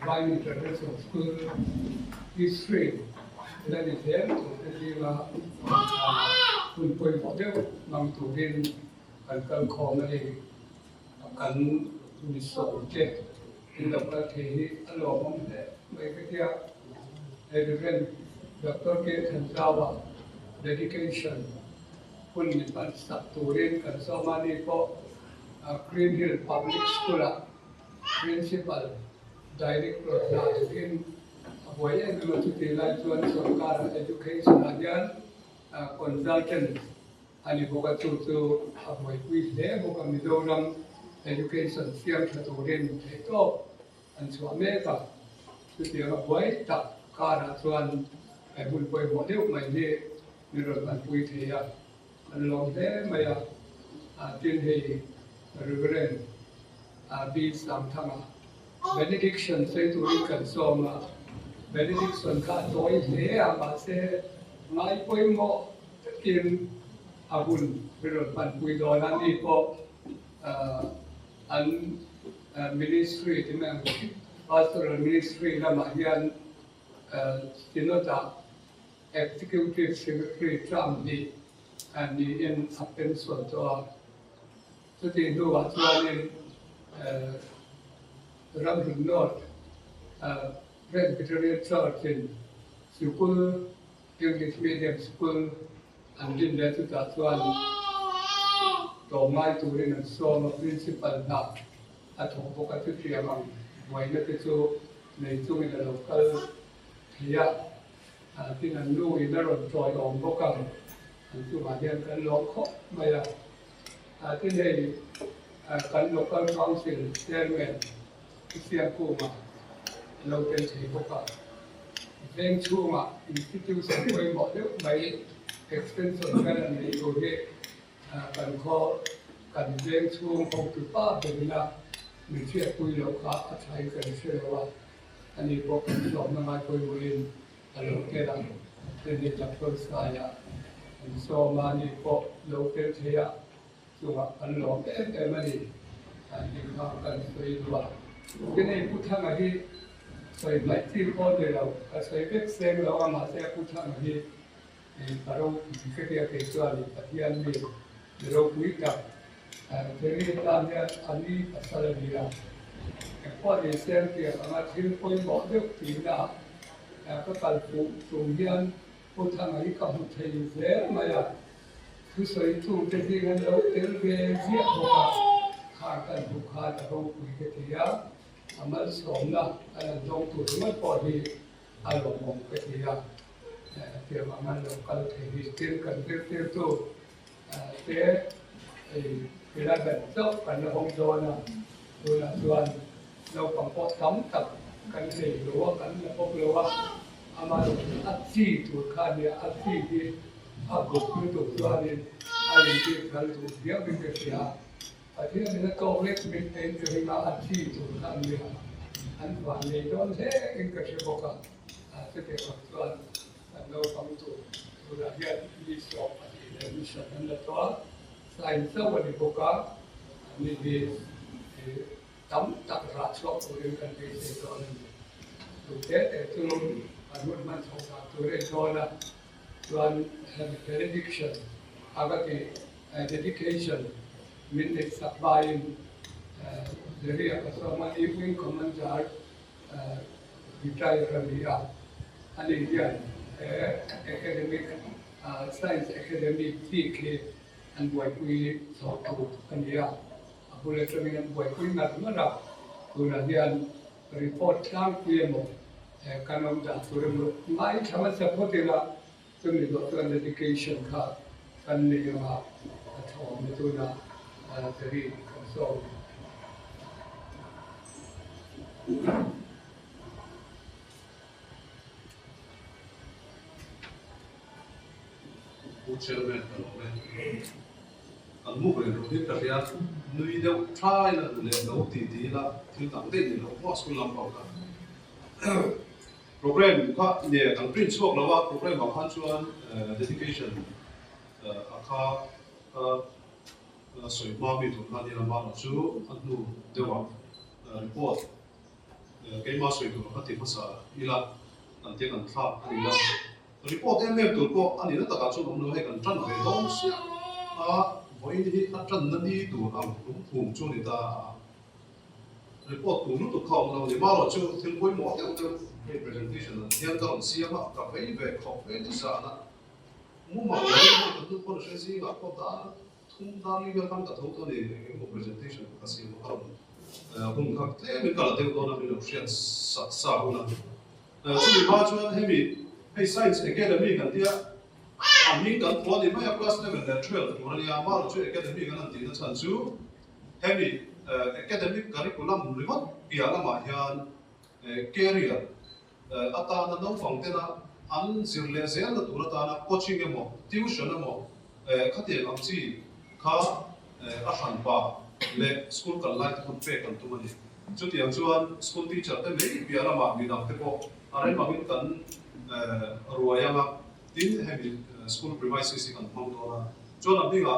combined international school history. That is there. Thì làคุณไปบอกเดี๋ยวบางตัวเรียนการคอมอะไรการมีสอบเจ็ดที่เราประเทศอารมณ์เนี่ยไม่ก็ที่เรียนดร.เกษทันจาวะ dedication คุณมีปัญหาตัวเรียนกันสมัยนี้ก็ Green Hill Public School principal director ได้เรียนไว้ในมติที่ไล่ส่วนสการ education อาจารย์ consultant อันนี้พวกจู่ๆเอาไว้คุยเรื่องพวกมิโซรัม education เสียงตัวเรียนเทคอันส่วนเมกาคือเดี๋ยวไว้ตัดการส่วนไอ้บุญไปหมดเดี๋ยวไม่ได้มีรถบรรทุกเทียอันลงได้ไม่จินให้ริเวณบีสามทั้งbenediction ใส่ตัวเรียนกันสองbenediction ข้าตัวเทียมาเสียไม่ไปหมดกินอาบุญเป็นรถบรรทุกโดยนั้นอีกพออัน ministry ที่แม่ง pastoral ministry ละมาเรียนที่โน้ต executive secretary จำดีอันนี้เป็นเป็นส่วนตัวสุดที่ดูว่าส่วนนี้รับถึงโน้ตPresbyterian Church in Sikul English Medium School อันนี้ได้สุดส่วนต่อมาตัวเรียนสอน principal นักอาจจะพวกเขาที่เรียนมาไว้ในที่ในช่วงเราก็เทียที่นั่นดูอินทรจอยองพวกเขาช่วงมาเรียนกันล็อกเขาไม่ได้ที่ในกัน local council chairman ที่เสียงกูมาเราเป็นเฉยพวกเขาเรื่องช่วงinstitution ไปหมดแล้วไป extension กันในตัวนี้กันข้อกันเรื่องช่วงของตัวป้าเป็นนะมีเชื่อคุยแล้วก็ใช้กันเชื่อว่าอันนี้พวกกันสอนมาคุยเรียนเราเกี่ยงเรื่องจากตัวสายสอนมานี่พวกเราเกี่ยงเชียส่วนอันหลงแต่ไม่ดีอันนี้เขากันคุยว่าที่นี่พุทธมาที่ใส่ไม่ที่พอเดียวเราใส่เบ็ดเซ็งเราเอามาใส่พุทธมาที่เราคิดว่าเกี่ยวกับปฏิญาณนี้เราคุยกับเรื่องการเนี่ยอันนี้ภาษาเรียนพอดีเสียงเกี่ยวกับที่คุยบอกเรื่องปีน่ะก็การส่งเรียนพุทธมาที่เขาใช้เสียงมาอย่างทุกส่วนทุกที่ที่เราเรียนเรื่องเสียงพวกข้ากันทุกข้าเราคุยกันที่ยามันสมนะอันนั้นตรงตัวมันพอดีอารมณ์ของกันที่ยาเกี่ยวกับมันเราการเที่ยวกันเที่ยวตัวเที่ยวเวลาแบบเจ้ากันเราคงโดนส่วนเราปังปอดทั้งกับกันเลยหรือว่ากันเราพบเราว่าอามาอัดซีตัวข้าเนี่ยอัดซีที่อาบุกคือตัวส่วนนี้ไอ้ที่กันตัวเดียวเป็นเสียแต่ที่นี่เราต้องเล็กเป็นเองคือเราอัดซีตัวข้าเนี่ยอันว่าในโดนเท่เองก็เชื่อบอกว่าจะเป็นส่วนเราปังตัวเราเรียนมีสอบอะไรมีชั้นนั้นตัวScienceวันนี้พวกเขามีตั้มตักราชอบตัวเองกันไปเสียตอนนั้นถูกแต่ตัวมันสองสามตัวเองตอนนั้นส่วน benediction อาก็ที่ dedication มินเด็กสักใบเรียกว่าสมัย evening commander retire เรียอันนี้เรียน academic science academic ที่อันบวยคุยสอบถูกอันนี้บุรุษมีอันบวยคุยนัดเมื่อไรตัวนั้นยันรีพอร์ตข้างเพียงหมดการนำจากตัวนั้นไม่ทำให้สะพติละซึ่งในตัว education ค่ะกันนี้มาทอมในตัวนั้นจะรีบสอบผู้เชี่ยวชาญตลอดเลยอันมุกเลยเราที่กระเทียมนุ้ยเดียวท้ายละเลยเราตีละที่ต่างเด่นเราพอสกุลลำบากกันโปรแกรมก็เนี่ยทางปริ้นช่วงแล้วว่าโปรแกรมของพันชวน dedication อาคาสวยมากมีถุงผ้าที่เรามาแล้วชูอันนู้นเดี๋ยวว่า report cái mà suy tụi nó thì nó sợ đi là anh tiếng anh pháp anh là report em tụi cô anh nó tất cả số nó hay cần chân về đó với đi anh chân nó đi tụi anh cũng cùng cho người ta report tụi nó tụi không là gì mà rồi chứ thêm cuối mỗi cái presentation là hiện tại xem mà cà phê về học về đi sao nè muốn mà lấy một cái con sẽ gì là có ta không ta đi vào cả thấu này cái một presentation của cái mà không không khác thế mình cả là theo đó là mình sẽ sát sao hơn chứ mình bao cho hay bị hay science academy cái kia mình cần có thì mấy class level là 12 của nó là mà cho academy cái này thì nó sản xuất hay bị academic curriculum remote kia là mà hiện career ata na nong phong te na an zirle zel na tura ta na coaching emo tuition emo khati ang chi kha a han pa le school kan lai thon pe kan tu mani chu ti ang chuan school teacher te mei bia la ma mi dam te ko are ma min kan ruaya ma tin he school premises kan phong do na chuan a binga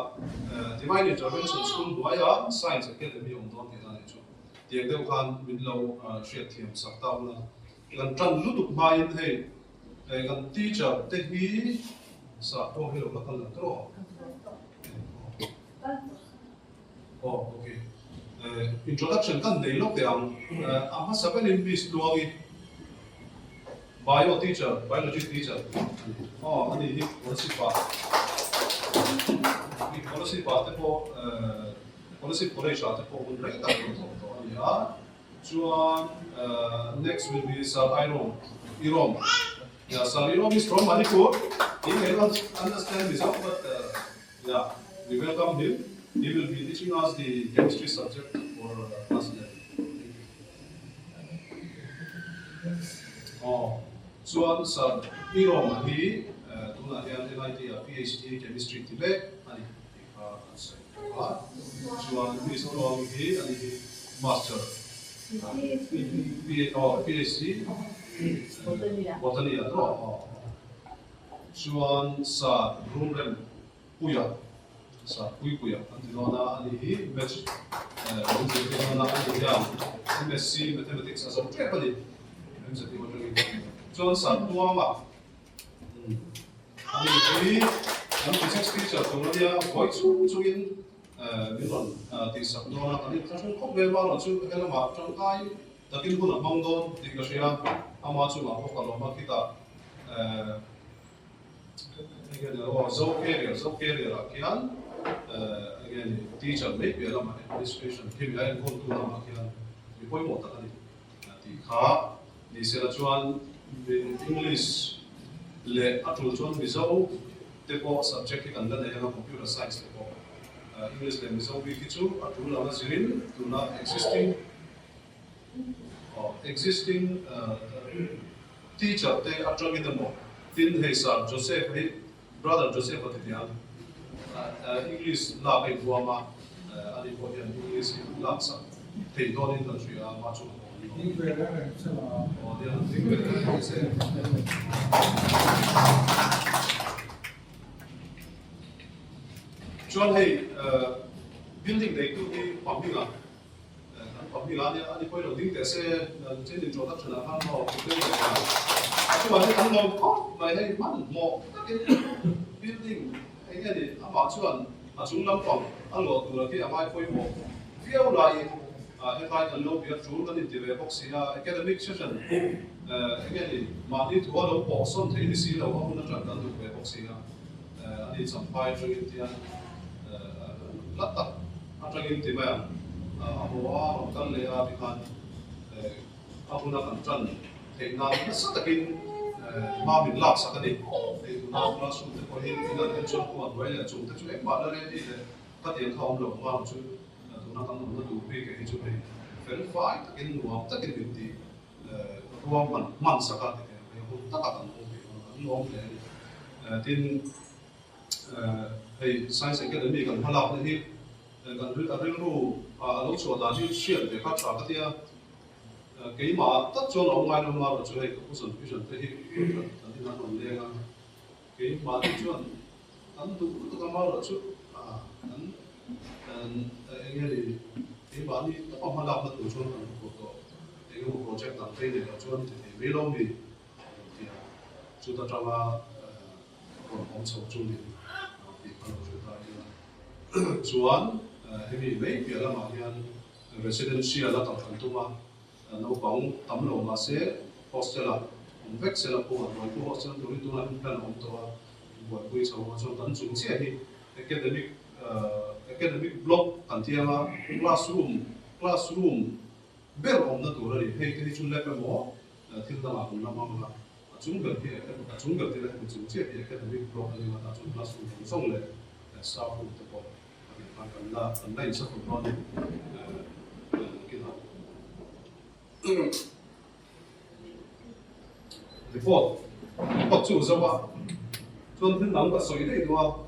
divine intervention school ruaya science academy on don te na chu tiang deuh khan min lo share thiam sak ta na gần trần lúc tục mai thế gần teacher thế hi sa to hiểu là cần là đó okay introduction kan nei lok yang ama seven in bis duagi bio teacher biology teacher ani hi policy pa te po policy college te po un rek ta to ani ha chuan next will be Sir Irom. Yeah, Sir Irom is from Manipur. He may not understand this, but yeah, we welcome him. He will be teaching us the chemistry subject for class 11. Chuan Sir Irom he tuna hian MIT a PhD chemistry tibe ani chuan Mizorama he ani master PhD botany đó chuan sa rumrem puya sa puya anh nói là anh hi match anh nói là anh ya MSc mathematics as a triplet anh sẽ tìm được chuan sa tua mà anh hi anh physics teacher tụi nó dia gọi chú in mình luận thì sắp đó là anh không không về bao là chú cái là mà trong cái ta kinh hồn là mong đón thì cái gì à ama chú mà học cả mà kita cái là dấu career là kian again teacher maybe là mà administration khi mình ai không tu là mà kian thì cuối một tất thì khá thì sẽ là chuan English lệ atu chuan vì dấu te ko subject cái cần là computer science te ko English language so we kichu atu la zirin to not existing teacher te atrangi demo tin he sir Joseph he brother Joseph atian English la pe buama ali ko hian English la sa thei don in country ma chu ni ve la ne cha o dia ni ve la se chuan hei building dei tu hi pamhinga pamhinga ne ani poi lo ding te se chen introduction a han ho ke chuan hei an lo mai hei man mo building hei ani ama chuan a chung lam pang an lo tu la ki amai poi mo fiau lai he tai kan lo bia chu kan ti ve box ya academic session again ma ni tu lo po son thei ni si lo ha na tran kan tu ve box ya ani sam pai chu in tian latta atangin ti ba awa kan le a bi khan apuna kan tran thei na sa takin ma min lak sa ka ni thei tu na classroom te ko hin ina ten chon ko an wai le chu te chu ek ma la le ni le ka tiang thom lo ma chu tu na kan na tu pe ke chu pe fel fai takin nuam takin bin ti ruam man sa ka te ho ta ka kan ho pe nuam le tin hey science academy kan halak na hi kan ring ru lo chu da ni share de kha tra ka tia cái mà tất cho nó ngoài nó mà cho hay cũng sẵn cái sẵn thế thì anh nó còn lên cái mà thì chuyện anh tu tu cái mà là chút anh nghe thì cái mà đi nó không hoạt động là tu cho nó một cái một project làm thế này là chuan thì mấy lâu thì chúng ta trong còn ông sống chung thì còn chúng ta như chuan thì mấy việc là mà hiện residential là tập thành tu mà nó bóng tấm lồng mà sẽ hostel là ông vec sẽ là cô rồi cô hostel tôi tu là plan ông tôi buổi buổi sau cho tận chúng sẽ thì academic block cần thiết là classroom bé ông nó tu là thì cái chúng lại phải mỏ thiên ta là cũng làm mà chúng gần thì là chúng sẽ thì academic block là mà chúng classroom xong rồi sau cũng tập hợp cần là này sẽ không còn cái nào report chủ sao ạ chuan thiên nắng và sấy đấy đúng không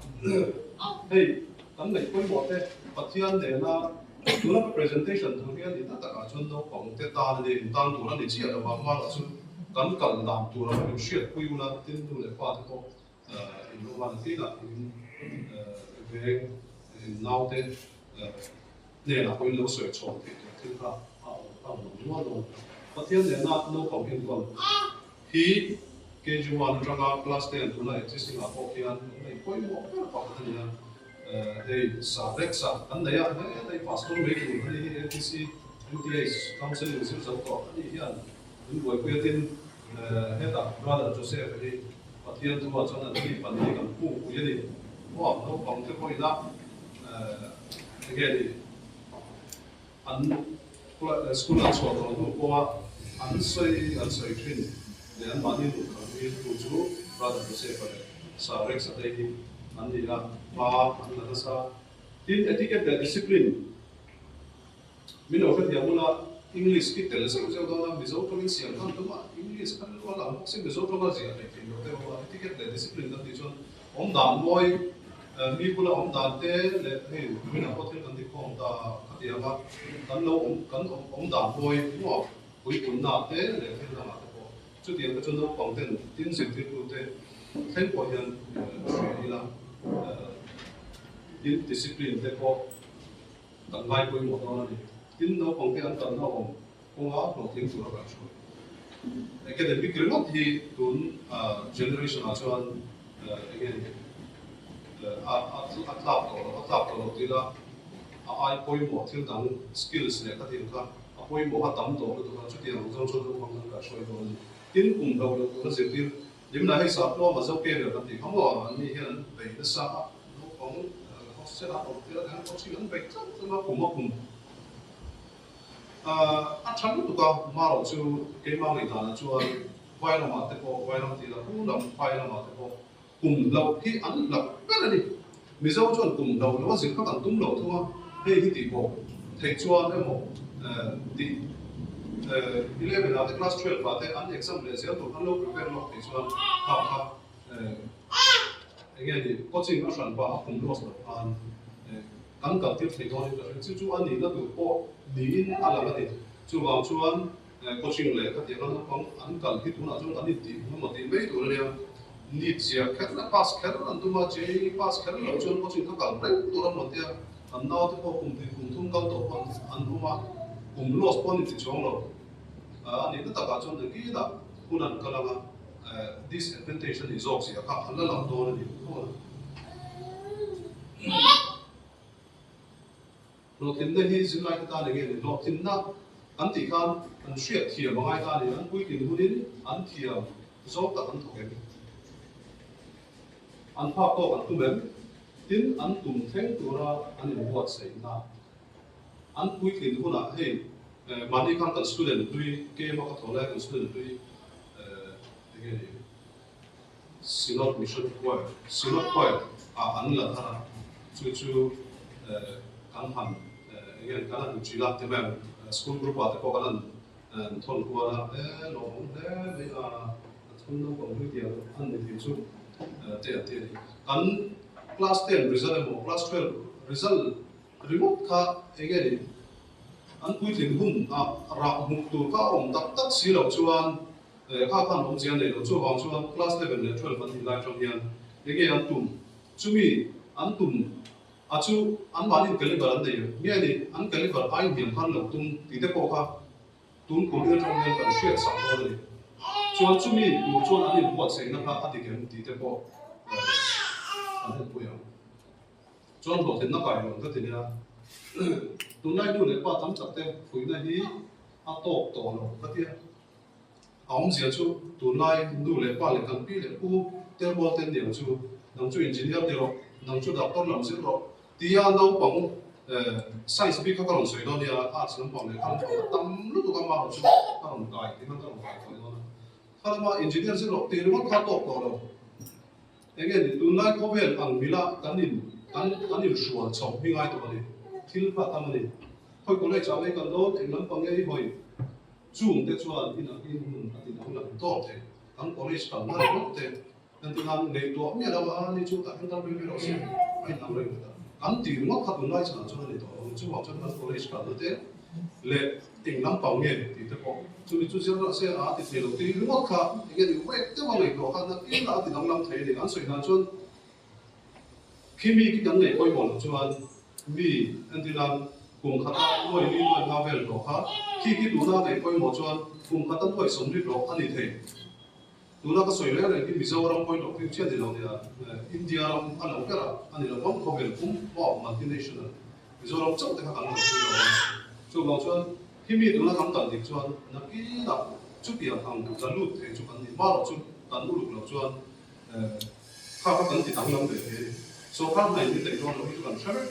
hey tấm này quay bỏ thế phát hiện để là chúng là presentation thường hiện thì tất cả chuan nó còn cái ta để tăng tuổi là để chia được mà là chuan cần cần làm tuổi là mình share quy là tin tu để qua thế thôi nó mà tí là về nào thế để là quay lâu sửa chọn thì thứ ba đúng không phát hiện để là nó còn hiện còn khi cái juan trong các class 10 tu là existing là có cái này quay một cái có cái này hey sa anh đấy à đấy pastor mấy cái này ATC MTA counseling sự giáo có cái gì à những buổi quyết định hết à brother Joseph thì phát hiện tu vào trong là cái phần này cầm phụ cái gì wow nó còn cái quay đó cái gì anh school là số đó nó qua anh xây chuyên để anh bán đi cái chú brother Joseph này sa rex ở đây anh đi là và anh là sao tin etiquette và discipline mình nói cái điều là English cái từ sự giao đó là ví dụ trong những tiếng Anh đúng không English cái nó là học sinh ví dụ trong cái gì đấy thì nó theo etiquette và discipline đó thì chọn ông đàn môi mi cũng là ông đàn thế để mình học thêm cái ông ta cái gì mà ông đàn môi đúng không cuối cùng là thế để thêm là chút tiền cái chỗ nó còn tiền tin sự tiền của thế thêm của hiện chuyện là tin discipline thế có tận vai cuối một đó là tin nó còn cái anh tận nó không áo nó tiếng của nó cả rồi cái đấy bị cái mất thì tuần generation là cho anh again athlete đó thì là ai coi một thiên đẳng skills này cái gì cả coi một hạt tấm đó là chút tiền trong số đó còn cả soi đó tin cùng đầu được nó sẽ tin nếu là hay sao nó mà dâu kê được thì không có anh đi hiện về nó sao nó cũng họ sẽ làm một cái là có chuyện về chắc nó cũng một cùng chắn tụi con mà rồi chú cái mang người ta là chú vai là mà thế có vai là thì là cũng làm vai là mà thế có cùng đầu khi ăn là cái là gì mình dâu cho cùng đầu nó chỉ các bạn tung đầu thôi hay thì tỷ bộ thầy cho đấy một tỷ 11 là cái class 12 và thế ăn exam để sẽ tụi nó lâu prepare nó thầy cho học anh nghe gì có chuyện nó sản và học cùng los được ăn cần tiếp thầy thôi chứ chú ăn thì nó được có đi ăn là cái gì chú vào chú ăn có chuyện lệ cái gì nó không ăn cần khi tụi nó chúng ăn đi tìm nó mà tìm mấy tụi nó đi need gì khác nó pass khác nó ăn tụi mà chỉ pass khác nó cho có chuyện nó cần đấy tụi nó mà tiền ăn nào thì có cùng thung cao tổ ăn tụi mà cùng los point thì chọn rồi anh ấy tất cả trong cái đó cũng ăn cái là disadvantage thì dọc gì cả ăn là làm đồ này thôi nó tin đây thì dừng lại cái ta này cái nó tin na anh thì can anh share thiệp mà ai ta này anh quy định đến anh thiệp dọc tất anh thuộc cái anh phát to anh tụm bén tin anh tụm theng tụi ra anh ấy buat say na anh quy định cũng là hey mà đi can student tuy cái mà có thổi lại student tuy cái sinot mission choir anh là thà chú kan han again kan chỉ là thế mà school group à có kan thôn qua là nó bây giờ thôn nó còn hơi nhiều anh thì chú thế kan class 10 result mo class 12 result remote ka again anh quy định hùng ra mục tiêu ka tắc xí đầu chuan các con ông giang này nó cho vào cho class 11 này 12 phần thì lại trong hiện cái anh tụm chú mi anh tụm chú anh bán những cái này vào anh này nghe đi anh cái này vào ai hiện con lộc tung thì thế có tụm tún cũng như trong những cái chuyện sắp tới này chuan chúng mình một chuan anh em buat xây năng ha anh em đi tới bộ anh em bây giờ chuan bộ thì nó phải rồi thế thì nha tụi này luôn để qua tắm chặt tem phủi này đi à tổ nó cái gì ông giờ chú tụi này luôn để qua để cầm pi để u tem bộ tem điểm chú nông chú engineer đi rồi nông chú đào tạo làm gì rồi thì anh đâu bằng science bị các con soi đó đi arts nó bằng để các con tâm lúc tụi con mà chú các con đại thì các con phải thôi đó kalau mà engineer sẽ lọc tiền nó khá tốt rồi anh em thì tụi này có vẻ bằng mỹ là anh nhìn sửa chồng như ai tụi này thiếu phát tâm này thôi có lẽ cháu ấy còn đó thì nó bằng cái hồi chung để cho anh là in thì nó là tốt thế anh có lẽ cần nó tốt thế nên tụi anh ngày đó nhà đâu anh đi chung tại anh ta mới biết đâu xem anh làm rồi anh thì nó khá tụi này chẳng cho nên đó chứ bảo cho nó có lẽ cần nó thế lệ tình lắm bảo nghề thì tôi có chúng mình chút xíu nữa sẽ thì đầu tiên nó mất khá cái điều quét tức là ngày đó khá ít là thì năm thấy để anh soi là cho khi mi cái này coi một cho anh mi anh thì làm cùng khát nuôi đi nuôi ngao về đó khá khi cái đủ ra để coi một cho anh cùng khát nuôi sống đi đó anh thì thấy đủ ra cái soi này cái Mizorama coi đó cái chuyện gì đâu nè India làm anh làm cái là anh làm không có về cũng bỏ multinational Mizorama chắc thì khá là cho bảo cho khi mi tụi nó thắm tận thì cho nó kỹ là chút tiền hàng cả lụt thì cho anh ba là chút tận lụt là cho khá các tận thì tăng lắm để số pháp này như thế cho nó cái cho anh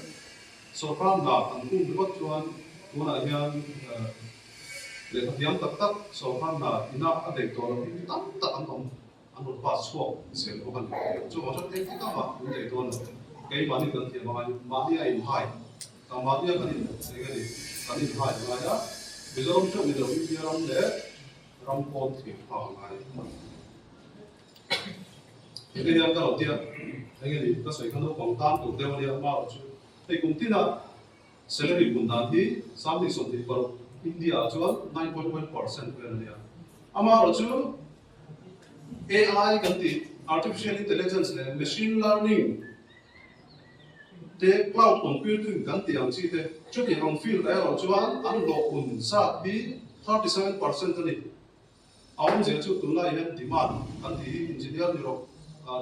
số pháp là anh cũng được bắt cho anh cũng là hiện để thực hiện tập tập số pháp là ina anh để cho nó cái tắm tập anh một phát số sẽ có phần cho bảo cho cái mà cũng để cho nó cái bản thân thì mà đi ai hay mà đi cái gì cái gì phải là đó bây giờ ông chọn bây giờ ông đi làm để làm con thì họ lại cái này cái đầu tiên cái gì cái sợi khăn nó quảng tam tụt đeo đi mà thì cũng tin là salary cũng đạt thì sáu thì số thì còn India cho 9.1% về này ama ở chỗ AI cái gì artificial intelligence này machine learning thế cloud computing kan tiang chi thế chút thì ông field đấy rồi chuan anh độ ổn sát đi 37% này ông giờ chút tụi này hiện demand anh thì engineer đi rồi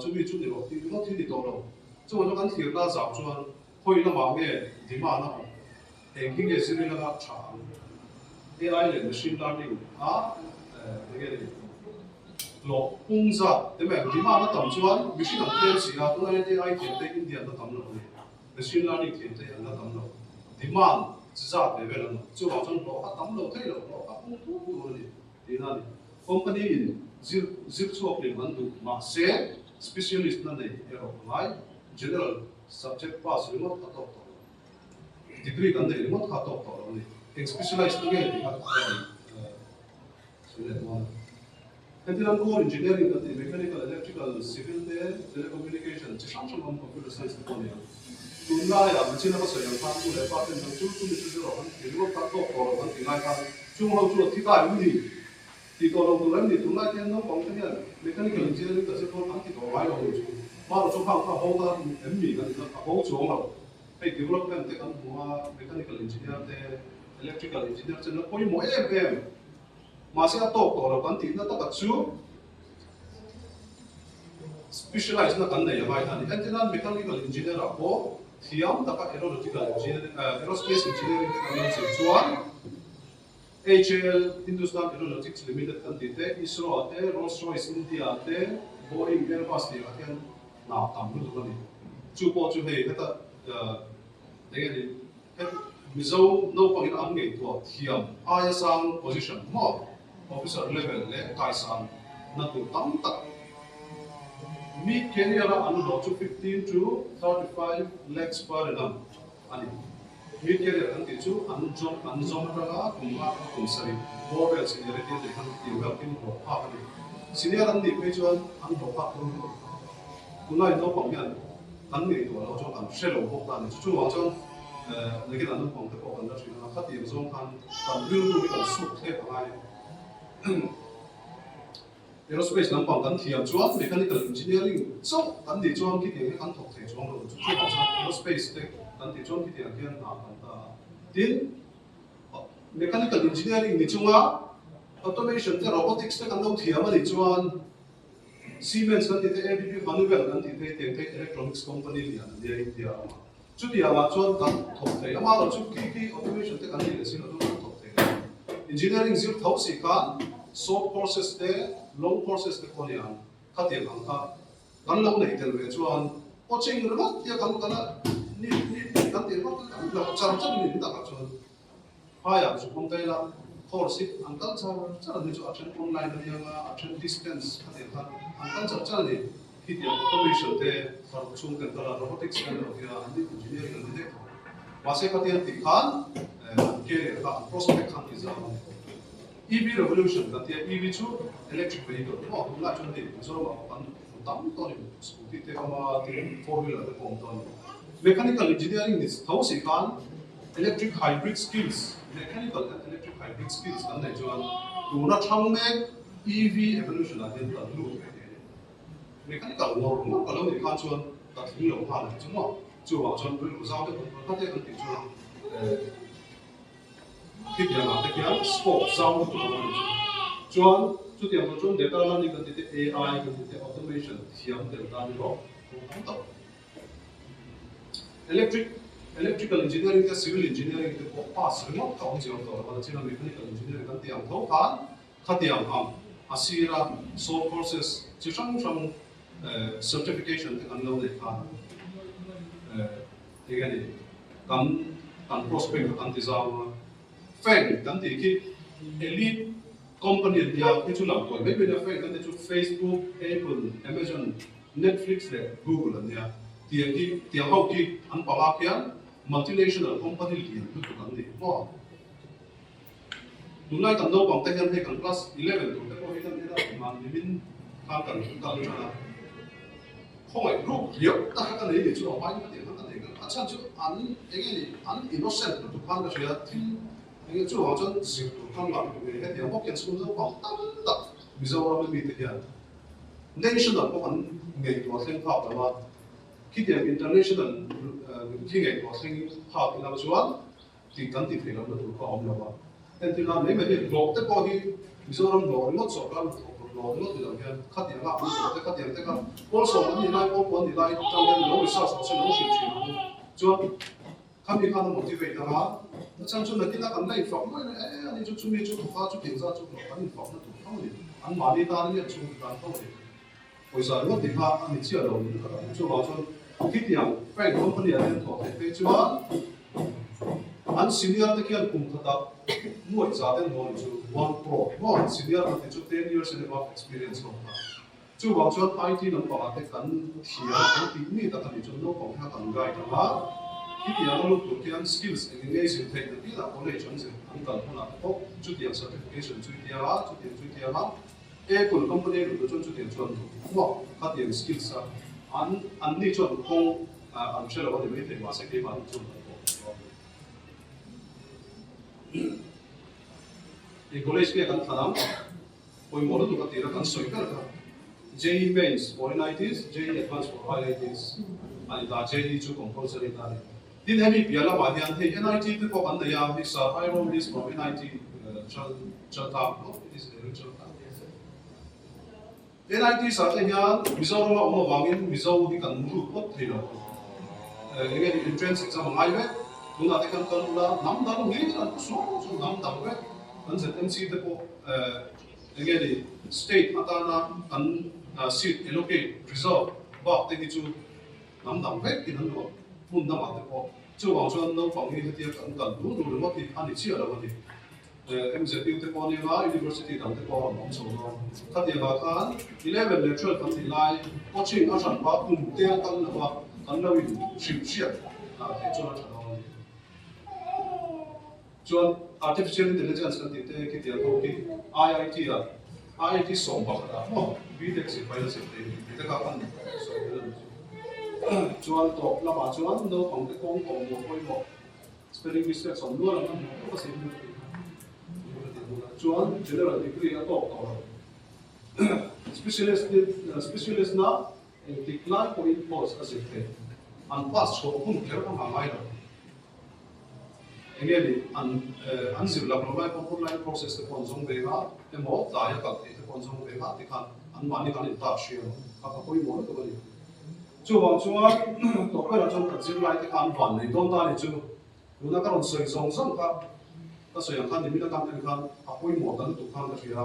chút đi rồi thì nó thì đi đâu đâu cho anh thiệt là giáo chuan hồi là mà nghe demand nó hình kinh cái gì là chả AI là machine learning cái gì lộ cung ra thế mà demand nó tầm chuan machine learning gì tụi này AI thì tới India nó tầm rồi machine learning thì thế anh ta tầm đâu demand ra để về là cho vào trong đó các tầm đâu thấy đâu đó các công cụ rồi thì là company zip swap để vẫn được mà sẽ specialist là này ở ngoài general subject pass remote cut off degree kan này remote cut off rồi này specialized cái thì các cái này cái thứ năm core engineering kan thì mechanical electrical civil telecommunication chỉ sản xuất computer science của này tụi này là mình chỉ là có sử dụng tham tụi này phát triển năng chút tụi mình sử dụng thì lúc phát tốt rồi vẫn thì ngay phát chung hậu chuột thì cái gì thì còn đầu tụi này thì tụi này thì nó còn cái này mechanical engineering tự sẽ có thằng thì có vài đầu mà nó trong hàng hậu ta em nghĩ là nó hậu chuột rồi hay development thì kan mua mechanical engineer thì electrical engineer cho nó có mỗi em mà sẽ tốt rồi vẫn thì nó tất cả chú specialize na kan nei mai thani engineer mechanical engineer a ko thiam taka aeronautical engineering aerospace engineering kan nei chuan HAL Hindustan Aeronautics Limited kan ti te ISRO te Rolls-Royce India te Boeing Airbus ni akan na tam lu tu ni chu po chu hei ta denge ni mizo no pangin an ngei to thiam ISR position mo officer level le kaisan na tu tam tak mid career anu do 15 to 35 lakhs per annum ani mid career kan ti chu an jom ra kuma sari model seniority de kan ti ga kin ho pa ani senior an ni pe chuan an ho pa ko kunai no pang yan an ni do lo chu an shelo ho ta ni chu wa chu lekin an pang te ko kan da chu na kha ti zong kan ru kan su the pa ai aerospace nam pang kan thiam chuan mechanical engineering so kan ti chuan ki te kan thok thei chuan lo chu chu aerospace te kan ti chuan ki te kian na kan ta tin mechanical engineering ni chunga automation te robotics te kan lo thiam ani chuan Siemens kan ti te ABB Honeywell kan ti te electronics company lian dia India ma chu dia ma chuan kan thok thei ama lo chu ki automation te kan ni sin lo kan thok thei engineering zir thau si kan short courses te long courses te konian khatiam ang kha kan lo nei tel ve chuan coaching ro tia kan ni kan ti ro kan lo cham ni ta ka chuan haya chu kom tai la course ang kan cha ni chu attend online ni yang attend distance khatiam kha ang kan cha ni ki dia automation te har chung kan ta robotics kan lo dia ani engineering kan te wase khatiam ti khan ke ka prospect khan is EV revolution kan tia EV chu electric vehicle mo la chun ti so ma kan tam to ni scooty te kama ti four wheeler te kom to mechanical engineering is thau si kan electric hybrid skills mechanical and electric hybrid skills kan nei chuan tu na thang me EV evolution a den ta lu mechanical mo ka lo ni khan chuan ta thing lo ha na chu mo chu wa chuan lu zao te ka te kan ti chuan ki dia ma te kia sport zao tu ka ni chuan chu tiang ko chuan data learning kan ti te AI kan ti te automation thiam tel ta ni ro ta electrical engineering te civil engineering te ko pass ro ta ong jiang to ba china mechanical engineering kan tiang tho kan khatiang am asira so courses chi sang certification te kan lo le khan te ga ni kan prospect kan ti zaw Feng kan ti ki elite company dia ki chu lam ko be be na Feng kan ti chu Facebook, Apple, Amazon, Netflix le Google dia ti hau ki an pa ma kian multinational company li tu tu kan ni mo dunai kan no bang te kan he kan class 11 tu te ko he kan ni ma ni min kan cha khoi group liu ta kan ni chu ba ni kan ni kan a chan chu an an innocent tu kan ka ya thi 이게 좀 완전 지금 막 이게 대학교 school 막 땀다 미조라면 밑에 야 내셔널 보건 게 도생 파트와 기대 인터내셔널 기계 도생 파트나 좋아 디간티 필요로 그 없는 거 엔티나 매매 록때 거기 미조람 로로 저간 로로 되면 카디가 안 카디가 때가 벌써 언니 라이 언니 라이 장면 너무 있어서 너무 쉽지 좀 감히 가는 모티베이터가 참 좀 느끼다 간다 이 phẩm 아니 좀 준비 좀 가지고 괜찮아 좀 아니 phẩm 도 하면 안 많이 다는 게 좀 난도 그래서 이거 디파 아니 지어로 있는 거라 좀 와서 기대양 프랭 컴퍼니 안에 더 되지만 안 시니어한테 그냥 공부하다 뭐 있자든 뭐 one pro 뭐 시니어한테 좀 10 years in of experience 없다 좀 와서 IT 넘버한테 간 티야 빅미 같은 좀 넣고 하던 거 있잖아 기대양 로또 그냥 skills engagement technique 나 college 전체 한단 하나 또 주디양 certification 주디야라 Apple company로 좀 주디양 전도 뭐 가디양 skills 안니 전공 암셔로 어디 메이트 와서 게 많이 좀 이 college 게 간 사람 거의 모르는 것 같아요. 간 소리가 JEE mains for NITs, JEE advanced for IITs 아니 다 JEE 주 compulsory 다 Din heavy biala wadian hey NIT te ko banda ya this high roll is from NIT Chalta no it is Chalta NIT sa te ya Mizorama oma wangin Mizo di kan mu ko thira again entrance exam ngai ve tuna te kan la nam da ngi kan so nam da ve kan MC te ko again state atana kan seat allocate reserve ba te ki chu nam da ve ki nan lo mun da ma te ko就往说能方面这些更多的问题，按你起来的问题，MZ 有的关于嘛 university 等的关忙什么，他这个看11 lecture 看起来，我去那上把公这样干的话，干到有实现啊，这做了成功。就 artificial intelligence 看的这个头的 IIT 啊 ，IIT 上报的，哦 ，BTech 是快乐是的，这个看，所以的。Chuan to la ma chuan no pang te kong kong mo koi mo spelling mistake som lo la ma ko se ni chuan general degree a to specialist na decline point post as it an pass so kun kher ka ma mai lo nghe đi ăn dịp lập nó lại online process cái con giống về ha em mót tại các cái con giống về ha thì khăn ăn bán đi khăn ta xuyên các cái quỹ mót cái này chú bảo chú á tổ cái là trong cái dịp lại thì khăn vạn này tôn ta này chú lúc đó các con sợi giống giống các sợi khăn thì mình đã làm thành khăn các quỹ mót đó tụ khăn cái gì ha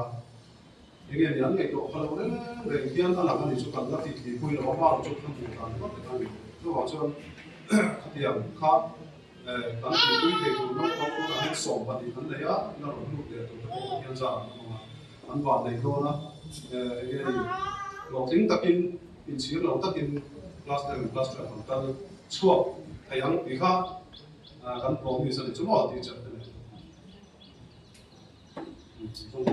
nghe đi ăn cái tổ khăn nó đấy tiền ta làm cái gì chú cần cái thì quỹ nó bao chú không đủ khăn có cái này chú bảo chú thì khác当时规定就弄到嗰個喺傻法地等你啊，那落碌嘅就現在咁話嚟到啦，落頂特見，現時落得見 class 1 class 2同得錯，係響而家咁講其實做乜啲啫？中文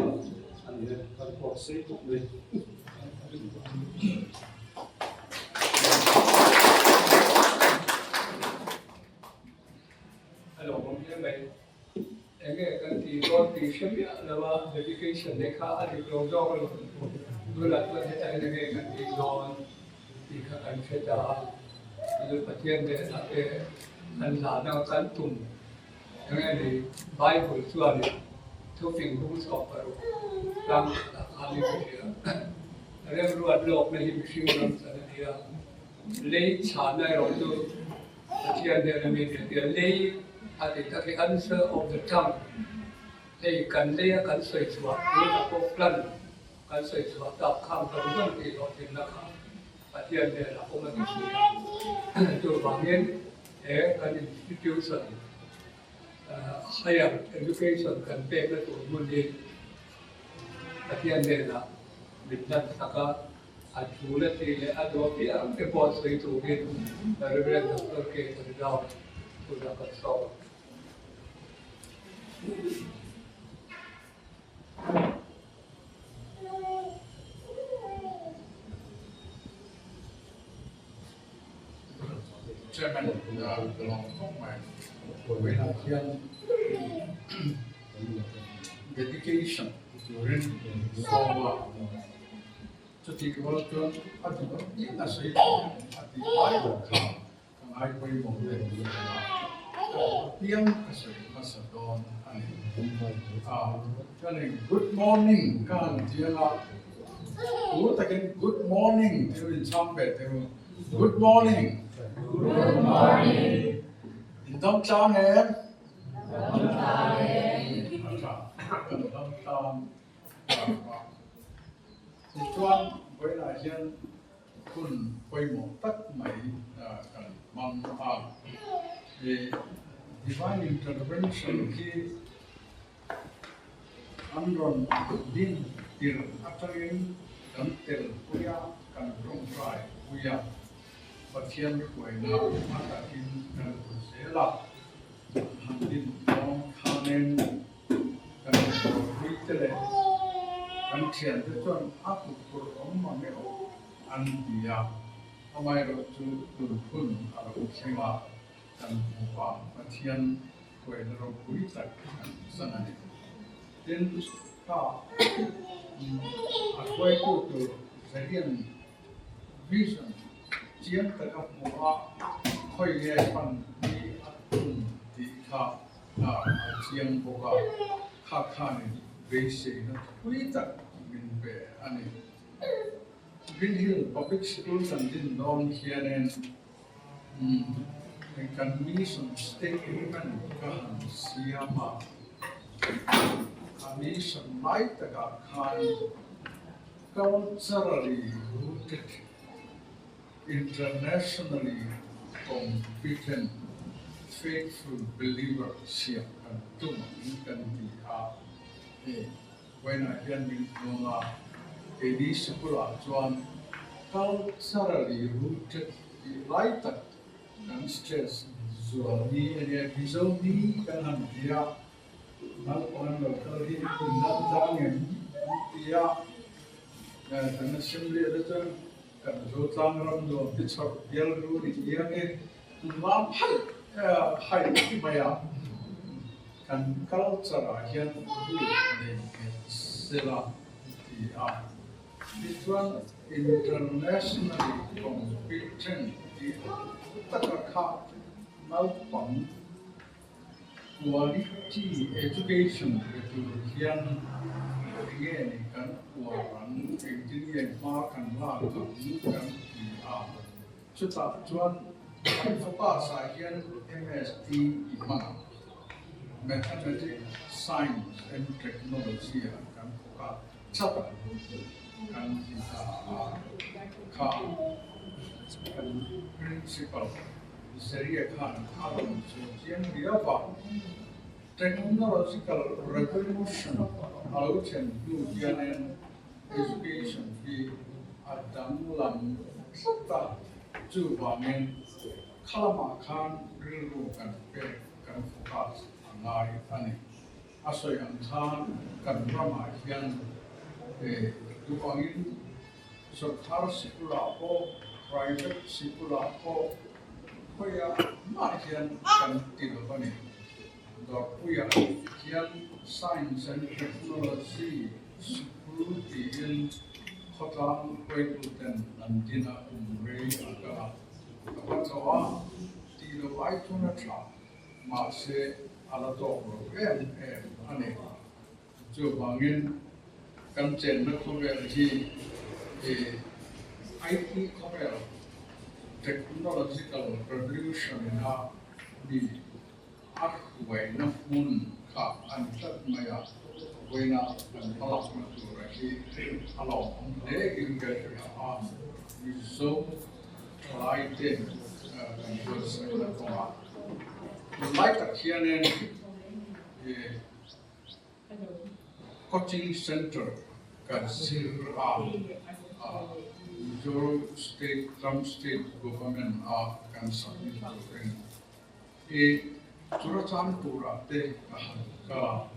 อันนี้ก็พอซื้อทุกเลย Hello, kan ti shemia lawa dedication dekha adi program dulat la ta nge kan ti don ti kha kan cheta lu patien de ate kan la na kan tum nge ni bible chuan to fing rules of paru kam ali dia rem ruat lok na hi shing ram sa dia lei chana ro tu patien de me dia lei I think the answer of the tongue. They can lay a can say to a plan, can say to a dark come from the day or in the car. But here there are only to Bangan, an institution, higher education can pay the to Mundi. But here there are with that Saka, a Julati, a Dopia, a boss way to get the Reverend Dr. K. down to the console. Chairman belong to my dedication during so to take about to at the Bible I pray more yang kasi masadon ani good morning kan dia la takin good morning dia in sampai dia good morning indom chang chuan với lại dân kun quay một tất mấy mong the divine intervention ki andron din tir atarin kan tel kuya kan rong trai kuya pathian kuai na mata in kan sela handin long khanen kan hui tele kan thian te chon aku kur om ma me o an dia amai ro chu tu phun aro sema kan buka pathian kuai na ro hui tak sanani then ka kuai ku tu zarian vision chiang ta ka buka khoi ye pan ni atun ti kha chiang buka kha kha ni ve se na hui tak min be ani Green Hill Public Schools and in Don Hianen kan mission statement kan siapa mission light ka kan culturally rooted internationally competent faithful believer siap kan tu kan dia when I hear me nonga edi sekolah chuan culturally rooted light kan stress zuani ane visual ni kan han dia nal on lo kali nal jangen dia kan assembly ada chuan kan zo tang ram do pichor yel ru ni dia ne lam hai maya kan culture hian ni sela dia this one internationally competent takakha nal pang quality education itu kian ini kan orang engineer makan lah kan sudah cuan fokus sahaja MSc mana mathematics, science and technology kan fokus cepat kan kan principal seria kan alam yang dia apa technological revolution alaucan dunia education di adam lam serta jubangan kalamakan rirukan kan fokus angai ani asoy angkan kan ramai yang dukangin thar sikul ako private sikul ako kaya makian kan tidak panik dok puya kian science and technology sikul diin kota kuitan nantina umrei agak apa cawa tidak baik tu nak masih ala dok ane jubangin kan channel community IT community technological revolution na di akwai na mun ka antat maya wena kan palak na turaki alo de ginga ya so try to converse na ko like a kianen coaching center kan zirna Mizorama state government kan submit program curatan pura te kala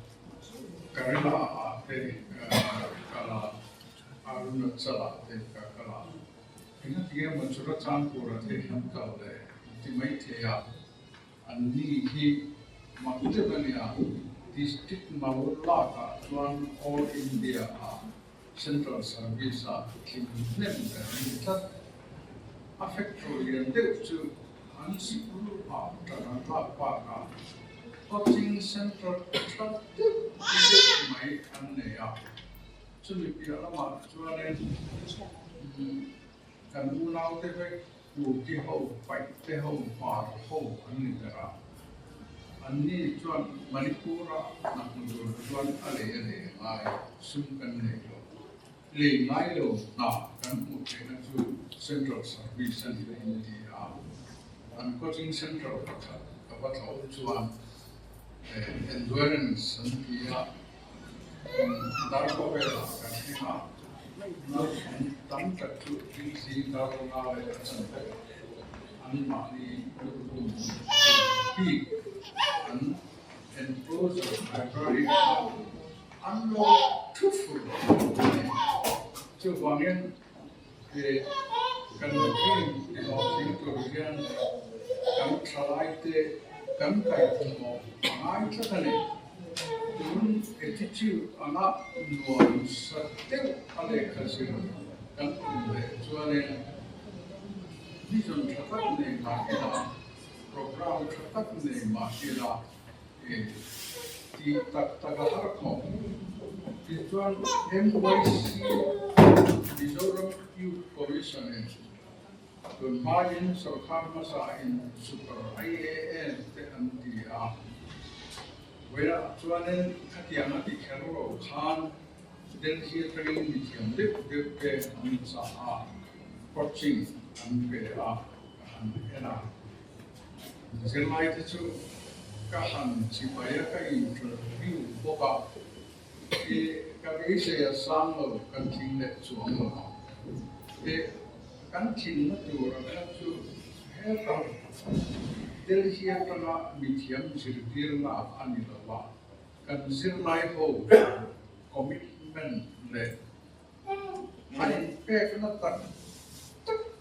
karela te kala arunachala te kala ini dia mencuratan pura te hamkal le timai te ya anni hi makutebania district mawala chuan all India central service kimnem that affect yang tu ansikul tanah apa coaching center tak mai anne ya cumi pia lama chuan kan unau te pe ki ho pai te ho par ho anni tara anni chuan manipura nak mundur chuan ale mai sumkan ne le mai lo na kan mute na chu central service and India and coaching central apa tahu chuan endurance and dia dar ko bela kan ina na tam tak tu si dar na le sampai an mani pi an enclosure library anlo tufu Jubangan kan mungkin di housing tujuan kan salai te kan kai mo angai cakane turun attitude anak nuan sate ale kasih kan tujuan vision cepat ne makila program cepat ne makila di tak harap mo tujuan MYC Mizorama Youth Commission bermain serta masa in super IAN TNDA. Wera tuanen katiana di kero kan Delhi training medium dip ke ansa coaching and PA and ena. Selai itu kahan supaya kai interview boka kami saya sang kanting net suang kanting itu orang tu heran Delhi tengah medium zirna anilawa kan zirna ho komitmen le hai pek na tak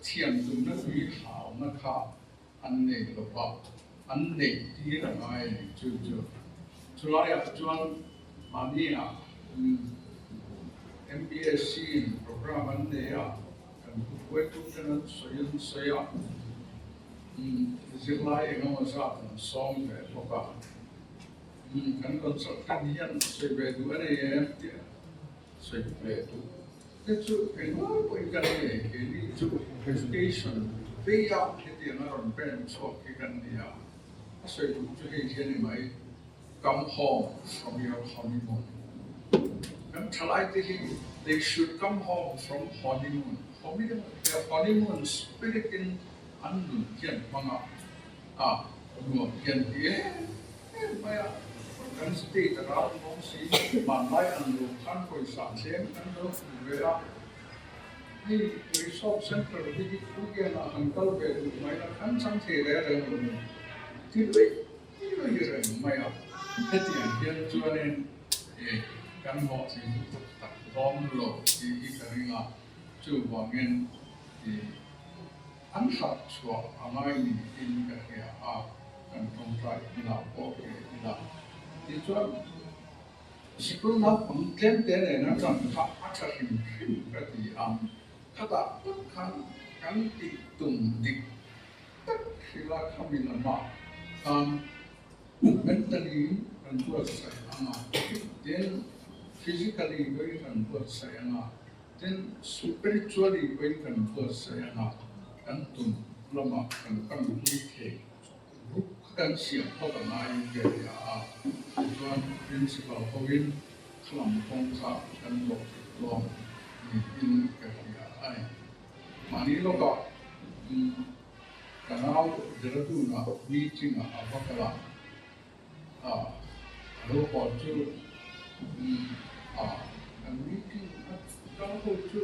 tiang tu na wi hao na kha anne lawa anne ti na mai chu sulaya chuan mania MBSc program anne ya kan kuetu kan soyan zirna eno sa kan song le boka kan consultant hian soi ve du ani em ti soi ve du te chu en wa po in kan ne ke ni chu education ve ya ke ti na ron pen so ke kan ni ya soi du chu he hian ni mai come home from your honeymoon kan thalai te hi they should come home from honeymoon their honeymoon spirit in anun hian manga nuo hian ti mai kan state ra mong si man lai an lu kan koi sa chen kan do ve la ni resource center di ku ge na hankal ve du mai la kan chang the le le ti le ti lo ye re mai a he ti an hian chuan en kan mo si ta dom lo ti ka ri nga chu wang en ti an hat chua amai ni in ka ya kan tong trai na o ke na ti chuan sikul na pang tlem te ne na chang kha a tha him ka ti khata kan ti tum dik tak khila khamin ma mentally kan buat sai anga then physically very kan buat sai anga then spiritually very kan buat sai anga kan tum lama kan hui the kan siap ho kan ai ke ya chuan principal hoin khlam phong kha kan lo long ni in ka ya ai mani lo ka kanau deratu na meeting avakala lo ko chu and meeting kan ho chu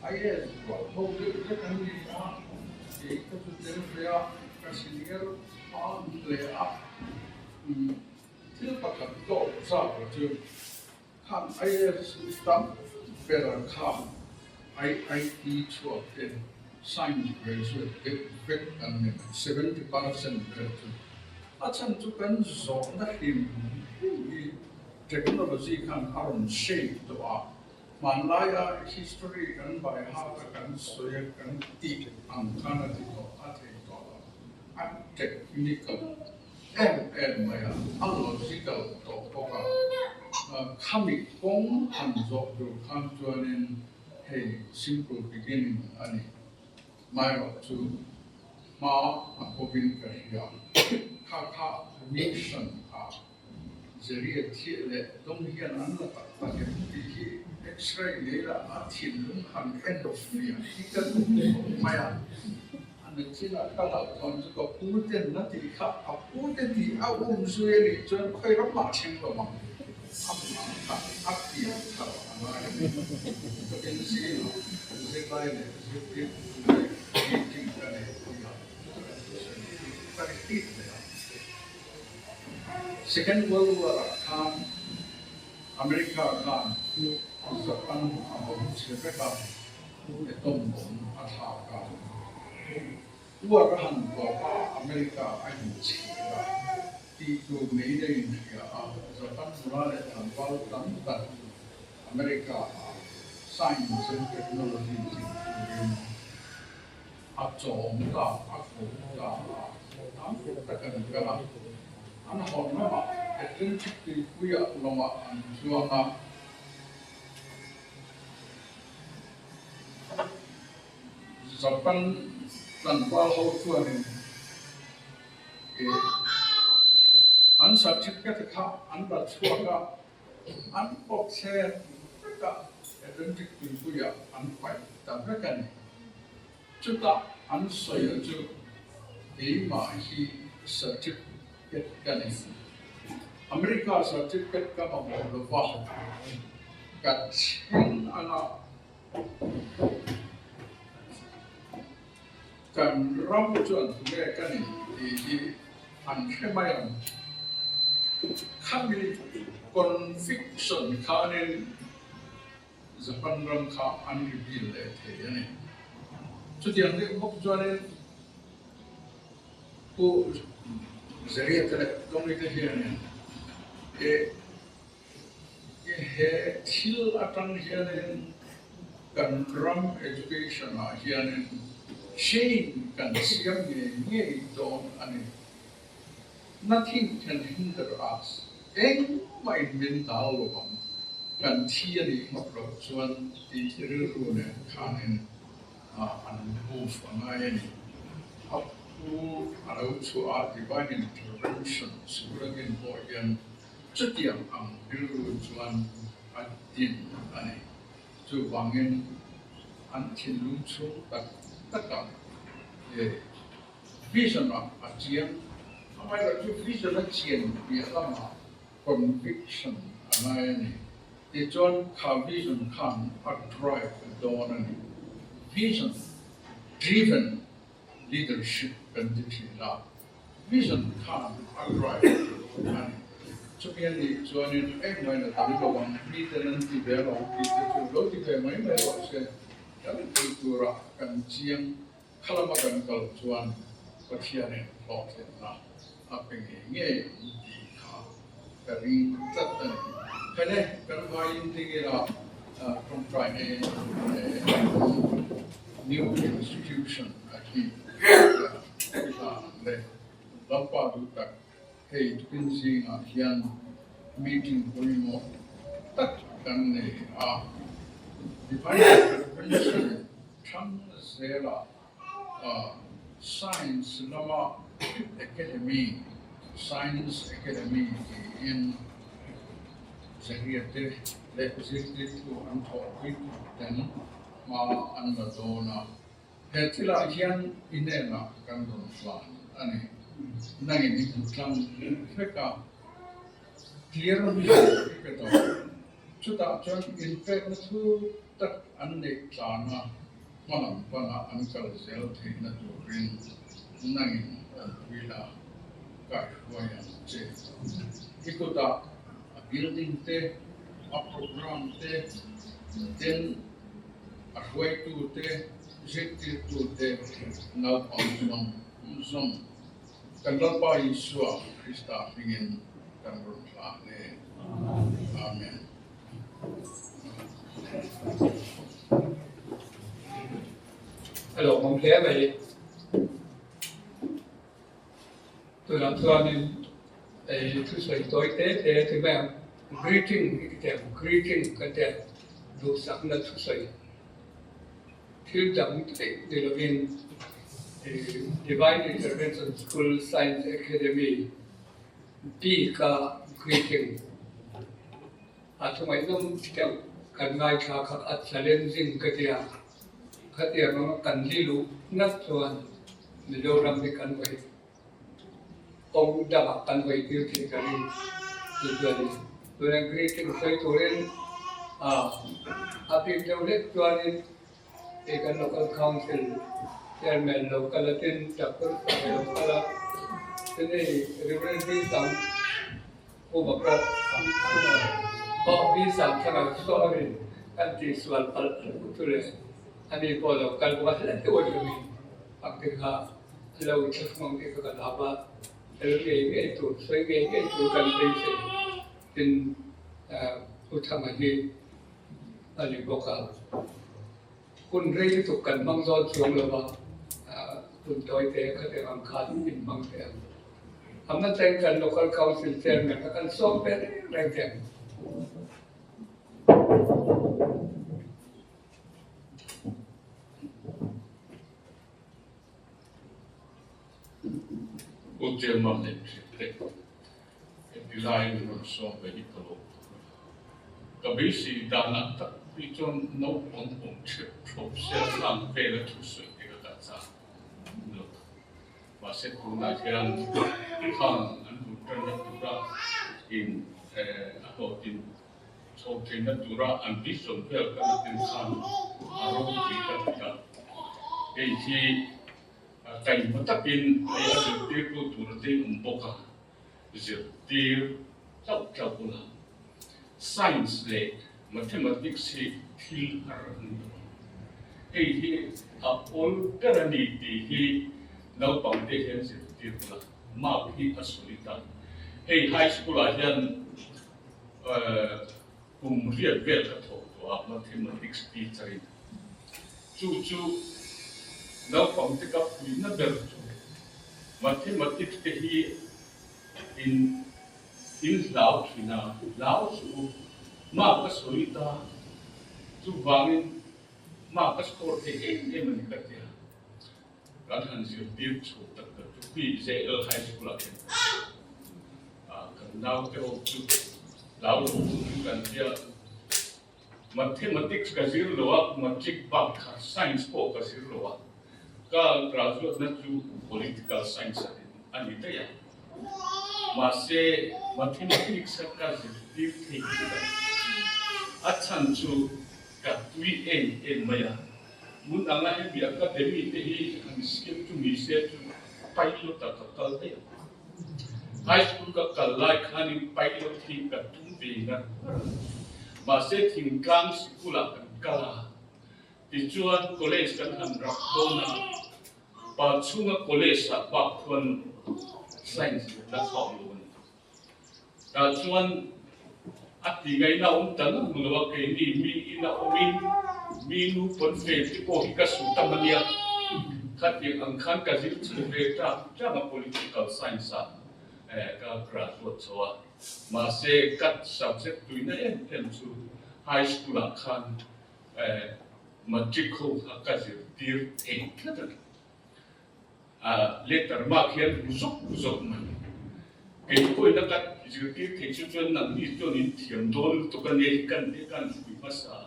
IS ko ho ke kan ni ke ka chu der ya ka senior le til pakat to sa ko chu kan IS stam better come IT chu ten science graduate get and 70% graduate achan chu kan zo na him technology kan aron shape to manlaya history kan by heart kan soya kan ti ang kana ti to ate to technical and maya logical to poka kami kong han zo do kan chuanin hey simple beginning ani mai to ma akovin ka ya kha mission zeriya thi le dong hian an la ta ke ti hi x-ray le la a thin lung han end of year hi ka mai an chila ka la thon chu ko pu ten na ti kha a pu ten ti a su ye ni chuan khoi ram ma chen lo ma a ti tha ma ko ken si no se lai le se ti ti ka le Second World War come America come Japan abom sebeka etom bom atha ka war han ko America ai chira ti ko nei nei ya Japan mura le tambal tam ta America science and technology a chom ka a ko ka am ta kan ka an hon ma atlantic ti kuya loma an chuanga Japan tan pal ho chuan an certificate kha an da chuanga an pok che ka atlantic ti kuya an pai ta ka kan chuta an soya chu ma hi certificate kan America certificate ka ma lo va ka chen ana kan ram chuan le kan ni an khemayan kami conviction kanen Japan ram kha an reveal le the yani chu tiang de bok chuan ko zariya tele community hian he thil atang hian kan ram education hian shame can siam ye don ani nothing can hinder us eng mai min tao lo bang kan thi ani ngọc lo chuan ti ru ne khanin an move angai ani up to alo chu a divine intervention sigurangin ho yan chutiang ang ru chuan an tin ani chu wangin an thin lung chu tak vision a chiang amai la chu vision a chiang bi lama conviction angai ani ti chuan kha vision khan a drive dawn ani vision driven leadership kan ti thila vision khan a drive ani chupian ni chuanin ek mai na tam lo wang mi tenan ti be lo ti chu lo ti be mai mai lo se kan kultura kan chiang khalama kan kal chuan pathianin lo te na apeng nge ti kha kari tat ani kane kan mai intigira from Friday new institution aquí le lampa du tak hey twin sing hian meeting poimo tak kan ne divine intervention tham zela science lama academy science academy in Zariate le positive to anthropic then ma anadona hetila hian inena kan don plan ani nangin ni tlang feka clear mi ke to chuta chuan in fact na chu tak an ne tlana manam pana an kal zel theina to rin nangin wila ka hoya che ikuta building te a program te then a way to te objective to te now on some kan pa Yeshua Krista ingin kan berplane amen Alors, mon père, tôi làm cho nên thứ sáu tối Tết thì tôi bảo greeting cái đẹp đồ sẵn là thứ sáu thiếu đẳng để là viên Divine Intervention School Science Academy đi cả greeting chúng mình cũng theo cần ngay cả các challenging cái điều mà cần lý luận nát chuan Mizorama Sikul ông đã bảo cần phải tiêu chí cái gì rồi tôi đang greeting say tôi lên appeal cho lết cho nên cái local council chairman local tin chapter local thế này representative sang cô bảo rằng họ đi sang thằng nào so với anh chị soal tôi lên anh đi qua local qua hết cái vấn đề mình hoặc cái lâu chắc mong cái là ba cái tụt xoay cái tụt cần đây sẽ tin utamani ali boka kun rei tu kan mang zo chung lo ba kun toy te ka te ang khan in mang te amna teng kan local council chairman ka kan so pe reng te Ujian le te design no so be italo ka bisi dana ta pi chon no on chip pro se lang pe le tu su te ka sa no ba se ku na kian khang an tu tren na tu ra in ho tin so tin na tu ra an vision pe ka tin khan aro pi ka ta ei hi kai ma ta pin ai a se te ku tu ra te boka zir tir chau chau kuna science le mathematics hi thil aran ei hi a all karani ti hi no pang te hen zir tir kuna ma hi asulita ei high school a hian kum riat vel ka tho to a mathematics teacher chu no pang te ka na ber mathematics te hi in in lao thina lao su ma ka soita chu wangin ma ka score te em ka te kan han zir tir chu tak ka chu pi CL high school a kan nau te ho chu lao lu kan dia mathematics ka zir lo matric ba ka science po ka zir lo ka graduate na chu political science ani te ya mà sẽ mathematics ka zir tir te achan chu ka tui en maya mun anga he bi academy te hi an skill chu mi se chu pilot ta kal te high school ka kalai khani pilot thi ka tum ve na ma se thing kang sikula kan kala ti chuan college kan an rak dona pa chunga college a pa khon science na thau lo ta chuan ati gai na tan mulwa ke ni mi ina omin mi nu pon fe ti ko hi ka su ta mania khat yang ang khan ka zil chu ve ta ma political science a ka graduate chowa ma se kat subject tu na em chu high school a khan matric ho ka zil tir thei thata letter ma khian zuk man ke ko ina ka zil tir thei chu chuan nang ni chuan in thiam dol to kan ne kan pi masa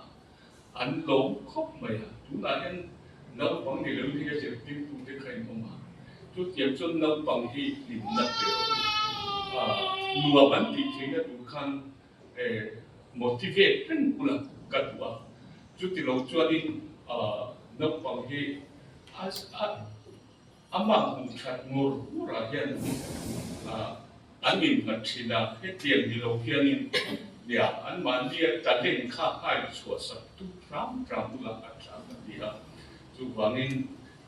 an lo khop mai tu na hen nau pang ni lo hi ka zil tir tu te khai mo ma chu tiam chuan nau pang hi lim na te nuwa ban ti thei na tu khan motivate pen pula ka tu chu ti lo chuan in nau pang hi ama hum khat ngor ra hian anin mathina he tian ni lo hianin lia an man lia ta len kha hai chua sa tu ram la ka cha dia chu wangin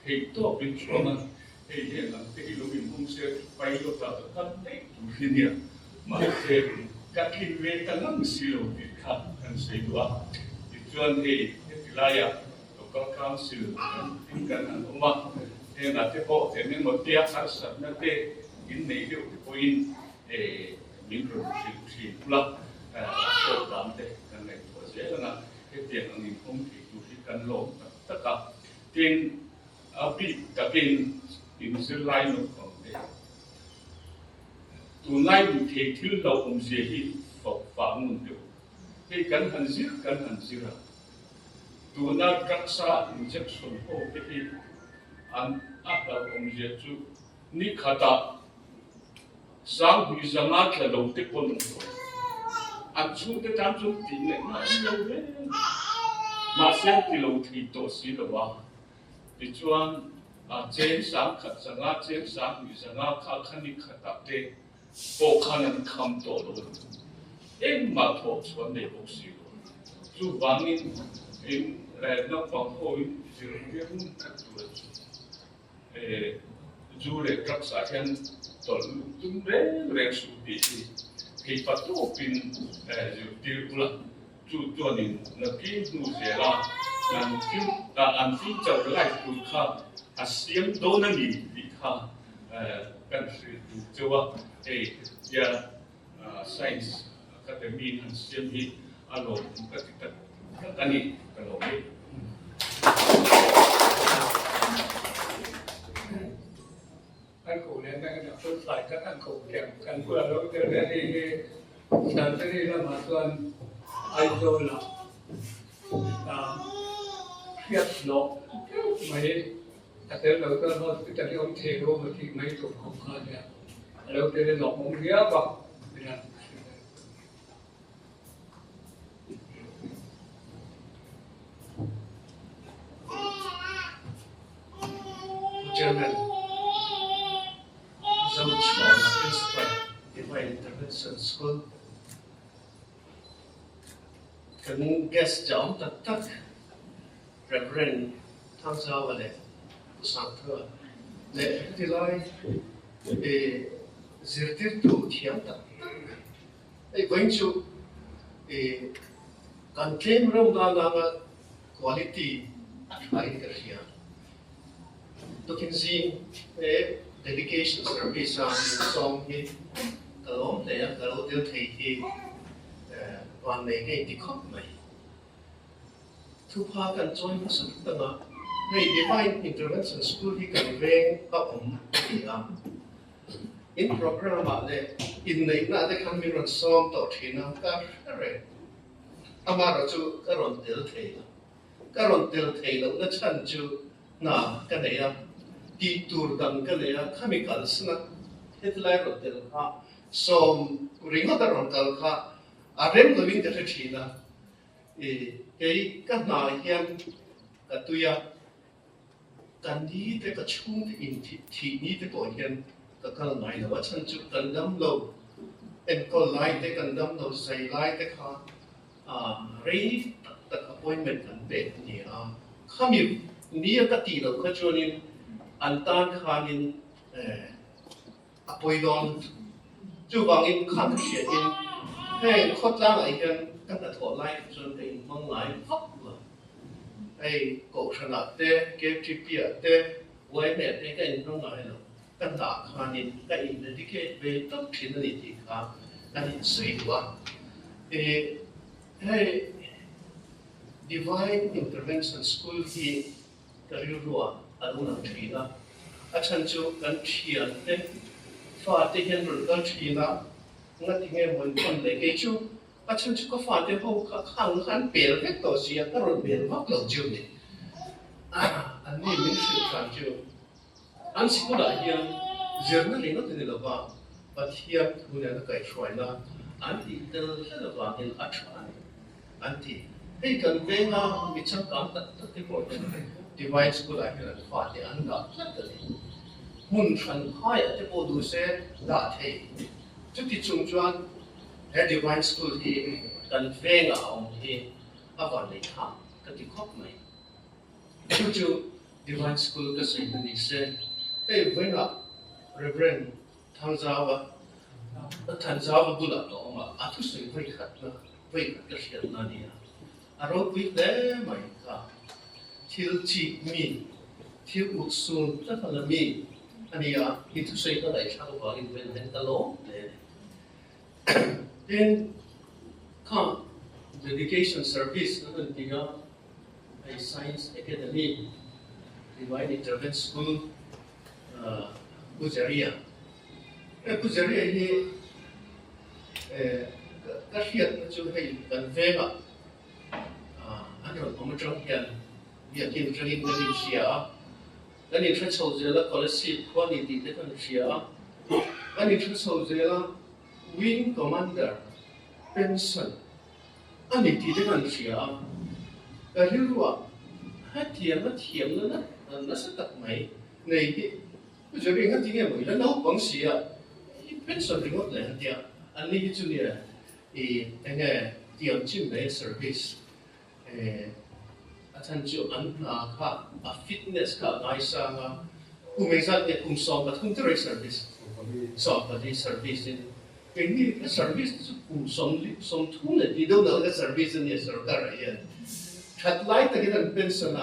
he to bin choma he he lang te lo bin hum se pai lo ta kan te tu hinia ma te ka kin ve ta lang si lo ti kha kan se dua ti chuan he tilaya local council in kan an oma he na te po te ne mo tia har sa na te in nei lo te point min ro si pula so dam te kan nei to se na he tiang ang in hom ti tu hi kan lo ta ka tin bi ta bin in sir lai no ko te tu lai mi the thil lo om se hi fo fa mun te he kan han zira tu na kak sa injection ho te hi an ata om se chu ni khata sang hui zanga thla lo te pon an chu te tam chu ti ne na lo ve ma se ti lo thi to si lo wa ti chuan chen sang khat zanga chen sang hui zanga kha khani khata te po khanan kham to lo em ma tho chuan ne bo si lo chu wangin in na pang hoi zir ge mun ka tu chu le kak sa hian tol tum re su ti ke patu pin ju ti pula chu chuanin na ki nu se la nan ki ta an fi chau lai tu kha a siam do na ni ti kha kan si tu chuwa ya science academy an siam hi alo ka ti ta ani ka lo ni anh cụ nên đang được phân phải các anh cụ kèm cần vừa đối với cái đi sản xuất đi là mà tuần anh tôi là khiết lộ mấy cái đầu tiên nó cái cái ông thề đô mà thì mấy chục không khai ra đầu tiên là lọc ông ghé vào German Mizorama principal Divine Intervention School. Cần guest trọng tất tất Reverend tham gia vào lễ của sáng thưa lễ thì lại diệt tiết thủ thiếm tất tất quanh chú cần thêm rong ra quality phải cái gì you can see the dedication service on the song here. kalau le kalau dia thấy thì hoàn này cái đi khóc mày thu pha cần join một sự tất cả ngay divine intervention school thì cần về các ông thì in program mà để in này na để khám miệng xóm tổ thì nó cả rồi ama rồi chú cái rộn tiêu thầy là nó chân chú na cái này đi tour đằng cái này chemicals na hết lại rồi tiêu ha xóm ring ở rộn tiêu ha rem living cái thì na cái nào hiện cái tuya cái đi cái chung thì in thì ní cái tổ hiện cái này là vẫn chân chú cái đâm lâu em có lại cái đâm lâu xây lại cái ha rei tak appointment kan be ni khami ni ka ti lo ka chonin antan khanin appointment chu bangin khan sia in he khot la ai kan kan ta tho lai chon te mong lai phok la ai ko thana te ke ti pia te wai me te ka in nong ai lo kan ta khanin ka in dedicate be top thin ni ti kha kan in sei wa hey divine intervention school hi karirua aduna thina achan chu kan thian te fa te hen rul kan thina ngati nge mon kon le ke chu achan chu ko fa te ho kha khang khan pel vek to sia ka rul bel vak lo chu ni an ni min su khan chu an sikula hian zirna le no te lo ba pathiam thuna ka kai shwai na an ti tel la ba hil athan anti hey kan venga michang kam tak ke ko divine school ai la fa te an ga tlat le mun than khai te po du se da the chu ti chung chuan he divine school hi kan venga ong hi awan le kha ka ti khop mai chu divine school ka sai ni se hey venga reverend Tanzawa bula to ma atu sai vai khat na vậy cái chuyện này à rồi quyết đấy mày cả thiếu chi mi thiếu một xuân rất là mi anh ấy khi thu xây cái này sao có cái bên bên ta lố để then come dedication service nó là gì đó a science academy divine intervention school Bujaria thì các hiện nó chưa hay cần về mà anh rồi có một trong hiện việc hiện trong hiện cái gì cái này phải sâu dễ là có là xịt quan điểm thì cái gì cái này phải sâu dễ là wing commander pension anh ấy thì cái gì cái hiểu rồi hết thiềm nó sẽ tập mấy này cái bây giờ cái gì nghe mới là nấu bằng gì pension thì ngót lại hết anh ấy cái chuyện này anh ấy tiệm chim lấy service anh chú anh khá fitness khá ngay sang cùng mấy gia đình cùng sống và không tới service sống và đi service cái này cái service cùng sống thu này đi đâu nữa cái service này sở cả rồi thật lại tại cái thằng pension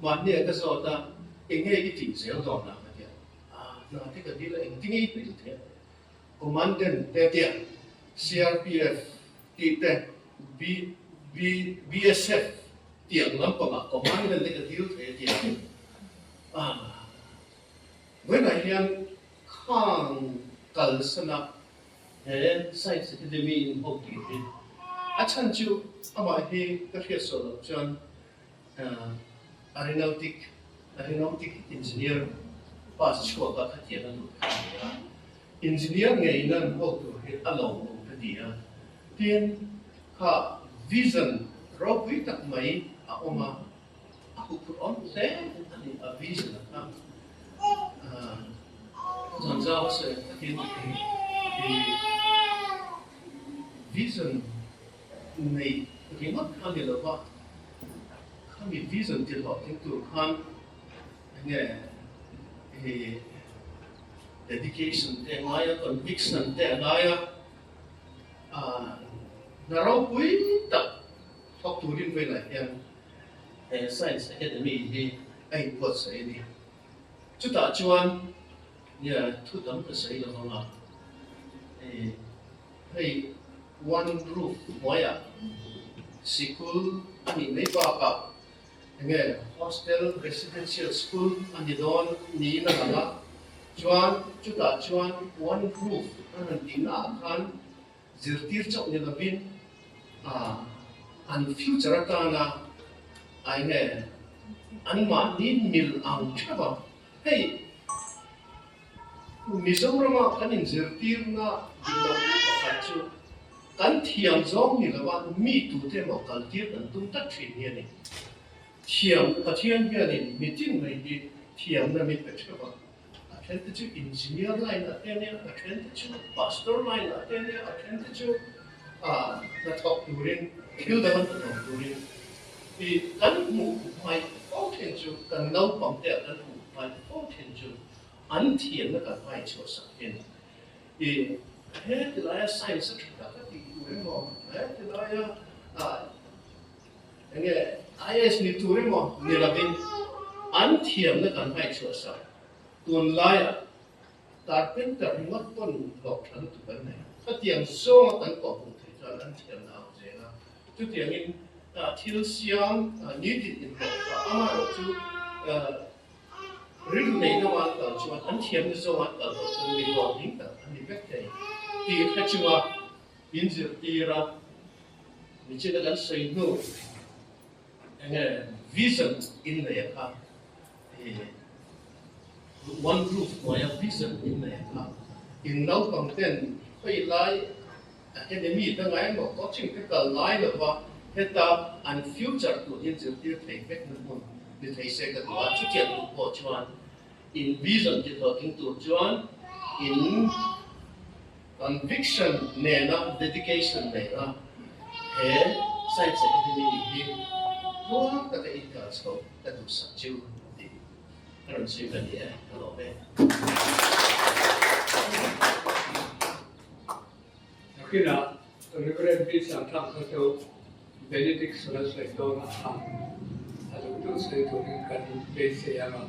mà này cái số ta cái này cái tiền dễ dàng nào vậy nó cái đi là cái này bị thế commandant thế CRPF kita BSF tiang lampang komandan dekat hiu tiang when I hear khang kalsana science academy in Hoki achan chu ama hi professor John aeronautic engineer pas chua ka khatian engineer ngai nan Hoki alo dia tin kha vision robui tak mai oma aku put on se a vision ha Tanzawa se tin vision nei ringot khan de lawa kami vision til ho tin tu khan nge dedication te ngaya conviction te ngaya narau pui tak học tu din về lại em science academy thì anh buat saya ni chúng ta chuan nhà thu tấm cái sấy là không ạ hey one roof moya sikul ani nei pa ka nge hostel residential school ani don ni na la chuan chuta chuan one roof an dina khan zirtir chok ni la bin an future ta na ai nge an ma ni mil ang chaba hey Mizorama kan in zirtir na dilo pa chu kan thiam zong ni lawa mi tu te mo kaltir kan tum ta thin ni ni thiam pathian hian in meeting mai hi thiam na mi pe chaba a then te chu engineer line a then a then te chu pastor line a then a then te chu na thok durin thil da ban thok durin i kan mu mai au then chu kan nau pam te kan mu mai au then chu an thiam na kan mai chu sa hen i he ti la science ka ka ti durin mo he ti la nge IS ni turin mo ni labin an thiam na kan mai chu sa tun lai ta pen ta ngot pon lok than tu kan nei ka tiang so kan ko pu thai chan an thiam na je na chu tiang in thil siam ni ti in ko ama chu rin nei na wan ka chu an thiam ni so wan ka chu mi lo ding ta an ni vek te ti kha chu wa in zir ti ra mi che da kan sei no vision in the ka one roof moya vision in the ka in now content khoi lai academy ta ngai mo coaching ka ka lai lo wa heta and future to in the future take na mo ni thai se ka wa chu tian ko chuan in vision ki talking to chuan in conviction ne na dedication ne na he science academy hi Luang kata ikan so kata sacu di karon siya dia kalau be. Nakina, Reverend B. Santang kata Benedict sudah selesai na ham. Lalu itu saya tulis kan base yang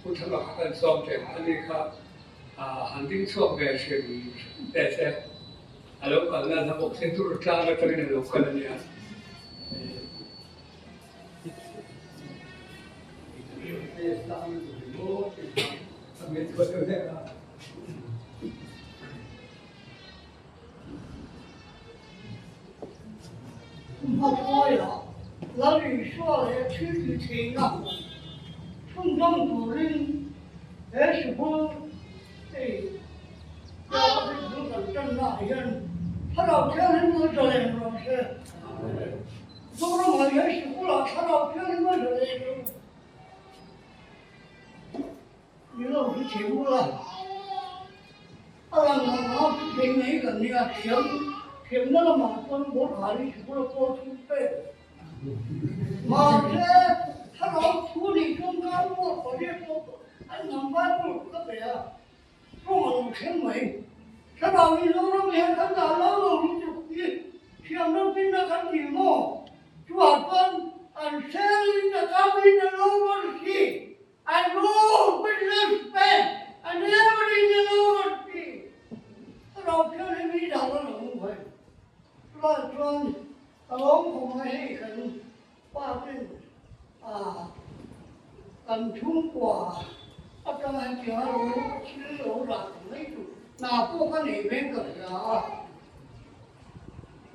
utama akan something. Ani ka hunting shop version desa. Lalu kalau nak boxing tu cara kerana lokal ni.我说呀，老李说的去听啊，村长主任还是不哎，要是不能挣那人，他老天人不这样说是，都是我也是不了，他老天人不这样说。你老是听不了，我听那个你啊听那个马专我看的是不是过去背，马这他老处理中干我或者说俺能办不个别啊，不能听没，他老你老那边看到老你就你听那边那看你么，抓分俺山里的高明的老百姓。I know with respect, I never in the Lord.เราเชื่อในวิชาเราหลงไปเราชวนหลงผมให้กันว่าเป็นกันชุ่มกว่าอาจารย์เกี่ยวกับชื่อเราหลักไม่ถูกน่าพวกกันเองก็จะ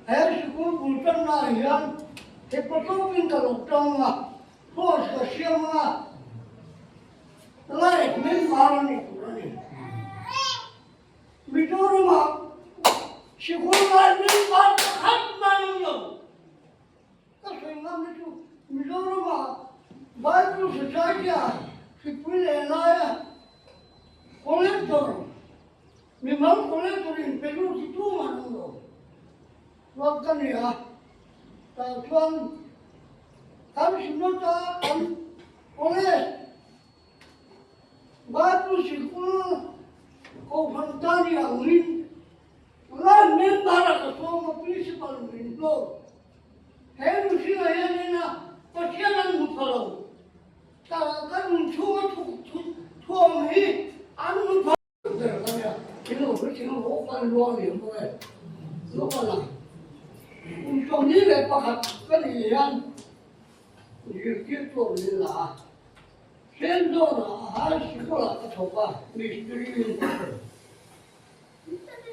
แต่สิ่งที่บุญจันทร์นั้นเหตุผลเป็นกระโหลกจังอ่ะเพราะเสียงอ่ะLai men marani kurani. Mizorama Sikul lai men mar hat manyo. Kasenga mitu Mizorama Bible society Sikul elaya collector. Memang collector in Peru situ manyo. Waktu ni tuan kami semua tak oleh Batu Sikul kau fantani angin, lah membara ketua principal window. Hei sih ayah nina persiapan mukalau. Kalau kan cuma tuam ni, anu 罗林不嘞，罗不啦？从你来不看，跟你一样，你去做人啦。先做了还是过了个头发，没事运动。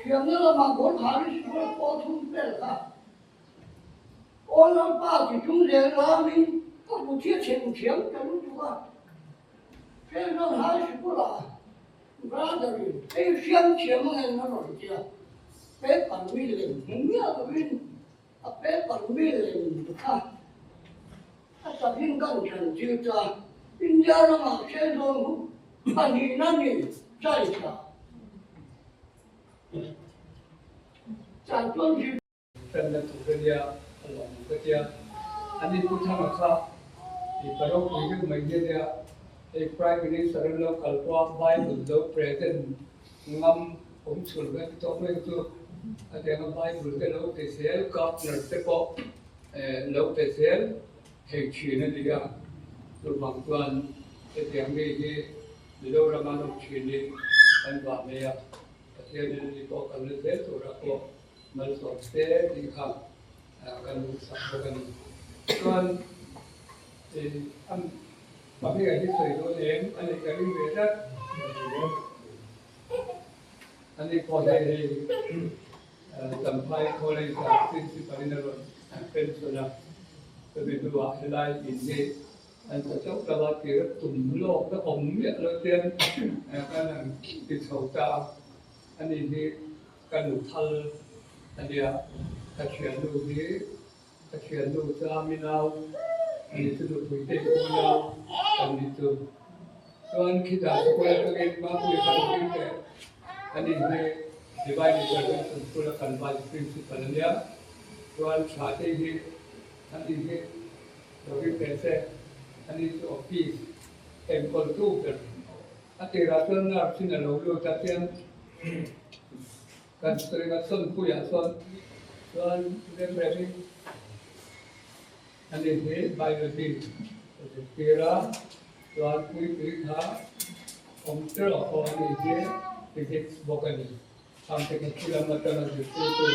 现在了嘛，我看的是我包出来了。我那把的中间拉面，我不贴钱钱，怎么做啊？先生还是过了，那的人，哎，想钱嘛，那老人家，别把米零，不要个人，啊，别把米零不看，啊，这平干成就这。人家的嘛，先说，把你那里在下，在中去。真的土个家，老个家，อันนี้พูดทั้งหมดครับที่ประโยคคุยกันมาเยอะเนี่ยไอ้ Prime Minister เราคัลว่า Bible เรา present งำผมสุดกันตัวไม่ตัวอันเดียวกับ Bible ก็เราเตเซลกับนั่นแต่ก็เราเตเซลให้ชื่อนั่นเดียวตัวบางตัวไอ้เดียวนี้ที่เราละมันชื่อนี้อันว่าเนี่ยเทียนนี้ก็กันเลยเซลตัวเราก็มันสอนเสียดีครับกันสักกันส่วนอันบางอย่างที่เคยโดนเองอันนี้ก็ยิ่งเวทัดอันนี้พอได้สัมภาษณ์คนเลยจากสิ่งที่ปริญญาเป็นส่วนหนึ่งจะเป็นตัวอะไรอินนี้อันจะเจ้าประวัติเกี่ยวกับตุ่มโลกและองค์เนี่ยเราเรียนกันติดเสาตาอันนี้ที่กันหนุทัลอันเดียกระเชียนดูนี้กระเชียนดูจามินาวอันนี้จะดูคุยเตะกูนาวอันนี้ตัวส่วนคิดว่าสกุลตัวเองมาคุยกันเองแต่อันนี้เนี่ย divine intervention สกุลกันไป principle เนี่ยส่วนชาติที่อันนี้เนี่ยเราเรียกเป็นเซอันนี้ตัว peace temple ทูกันอันที่เราเจอหน้าที่เรารู้จักเองกันสตรีกันส่วนผู้ใหญ่ส่วนเรื่องแบบนี้อันนี้เนี่ยไบเบิลที่เกี่ยวกับส่วนคุยท่าองค์เจ้าของอันนี้เนี่ยที่เด็กบอกกันนี่ทำให้กิจกรรมต่างๆที่ตัว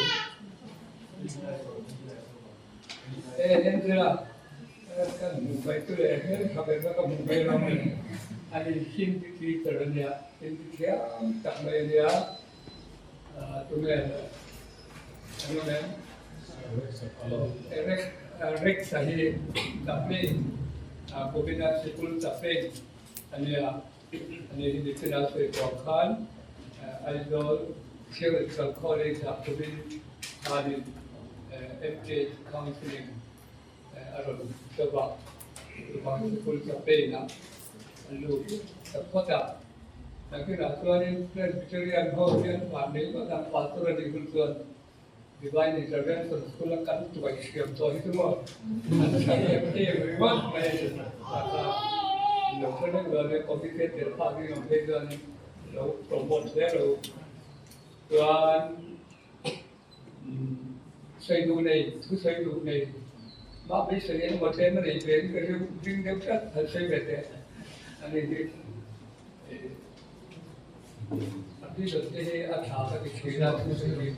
เห็นไหมล่ะกันมุ่งไปตัวเองทำให้เรามุ่งไปเราเนี่ยอันนี้หินที่ตัวเนี่ยหินที่ตั้งไว้เนี่ยตัวเนี่ยอันนั้นเร็กสาเหตุตับเป็นMizorama Sikulตับเป็นอันนี้ที่ดิฉันเอาไปบอกกันไอ้เราCL XII college จะเป็นการMK counseling อารมณ์ตัวบาง Sikul ตับเป็นนะลูกแต่ก็จะนั่นคือเราตัวนี้เป็นวิจารณ์เขาเรียนผ่านนี้ก็ทำปัจจุบันนี้คุณส่วน divine intervention สกุลกันตัวเชื่อมตัวที่ทั้งหมดอันนี้ที่ว่าไม่เราคนนั้นเราเนี่ยคอมพิวเตอร์เดี๋ยวพาที่เราเรียนเราโปรโมทได้เราตัวใช้ดูในทุกใช้ดูในมาไม่ใช่เองหมดเลยมันเองก็เรื่องดึงเด็กก็ใช้แบบนี้อันนี้ที่อันที่สุดที่อาชาก็จะคิดได้ทุกสิ่ง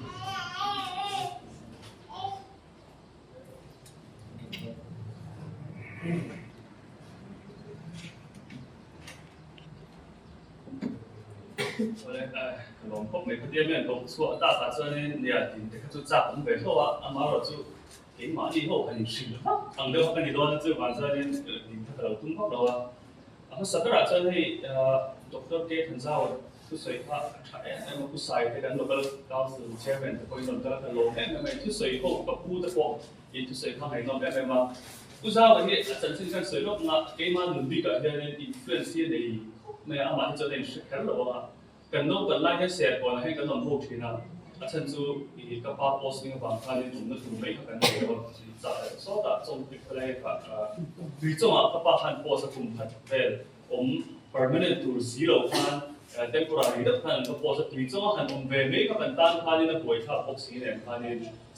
我嘞龙坡每个店面都不错，大法说呢，你啊，这个就炸红白肉啊，阿妈了就给马以后肯定吃了，昂的跟你多就晚上呢，你这个东方了啊，然后สักการะ说呢，Dr. Gate 很早就水他哎，我不晒的，然后个当时前面的可以弄到个路面，因为就水后个铺的光，也就水他还弄面嘛，不知道呢，真正跟水落那给马努力个呢，influence 呢，那阿妈就在是看了啊。กันโน้กันไล่ให้เสียก่อนให้กันลงพูดทีนะอาจารย์จูอีกป้าโพสต์ในบางท่านในกลุ่มนั้นกลุ่มไม่เข้ากันเลยว่าจะสอดจงติดอะไรกับวิจารณ์ป้าท่านโพสต์กลุ่มพันเป็นpermanent to zero ท่าน temporary ท่านก็โพสต์วิจารณ์ท่านเวไม่เข้ากันตั้งท่านในป่วยท่าพกสีเนี่ยท่าน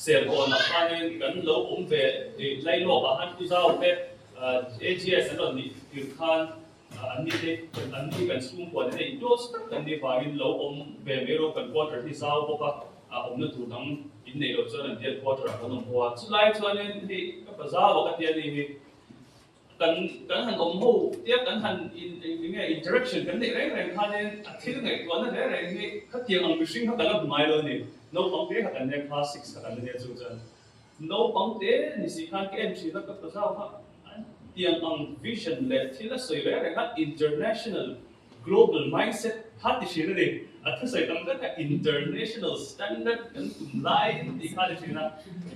เสียก่อนท่านกันแล้วเวไล่โลกท่านกุศลเป็น AGS นั่นนี่คือท่านอันนี้เป็นสุ่มกว่าเนี่ยโยสกันนี่ฝ่ายเราเวไม่รู้กันว่าที่สาวพวก om na tu dang in nei lo chuan an tial quarter a kan om hoa chu lai chuan in hi ka bazaar wa ka tial ni kan han om ho tia kan han in nge interaction kan nei reng khanin a thil ngai tu na reng ni kha tiang ang mishing kha kan mai lo ni no pang te kha kan ne class 6 kha kan ne chu chan no pang te ni si khan ke em chi la ka bazaar kha tiang ang vision le thila soi reng kha international global mindset hat ti shina ni athu sai tam ka international standard kan tum lai ti kha ti shina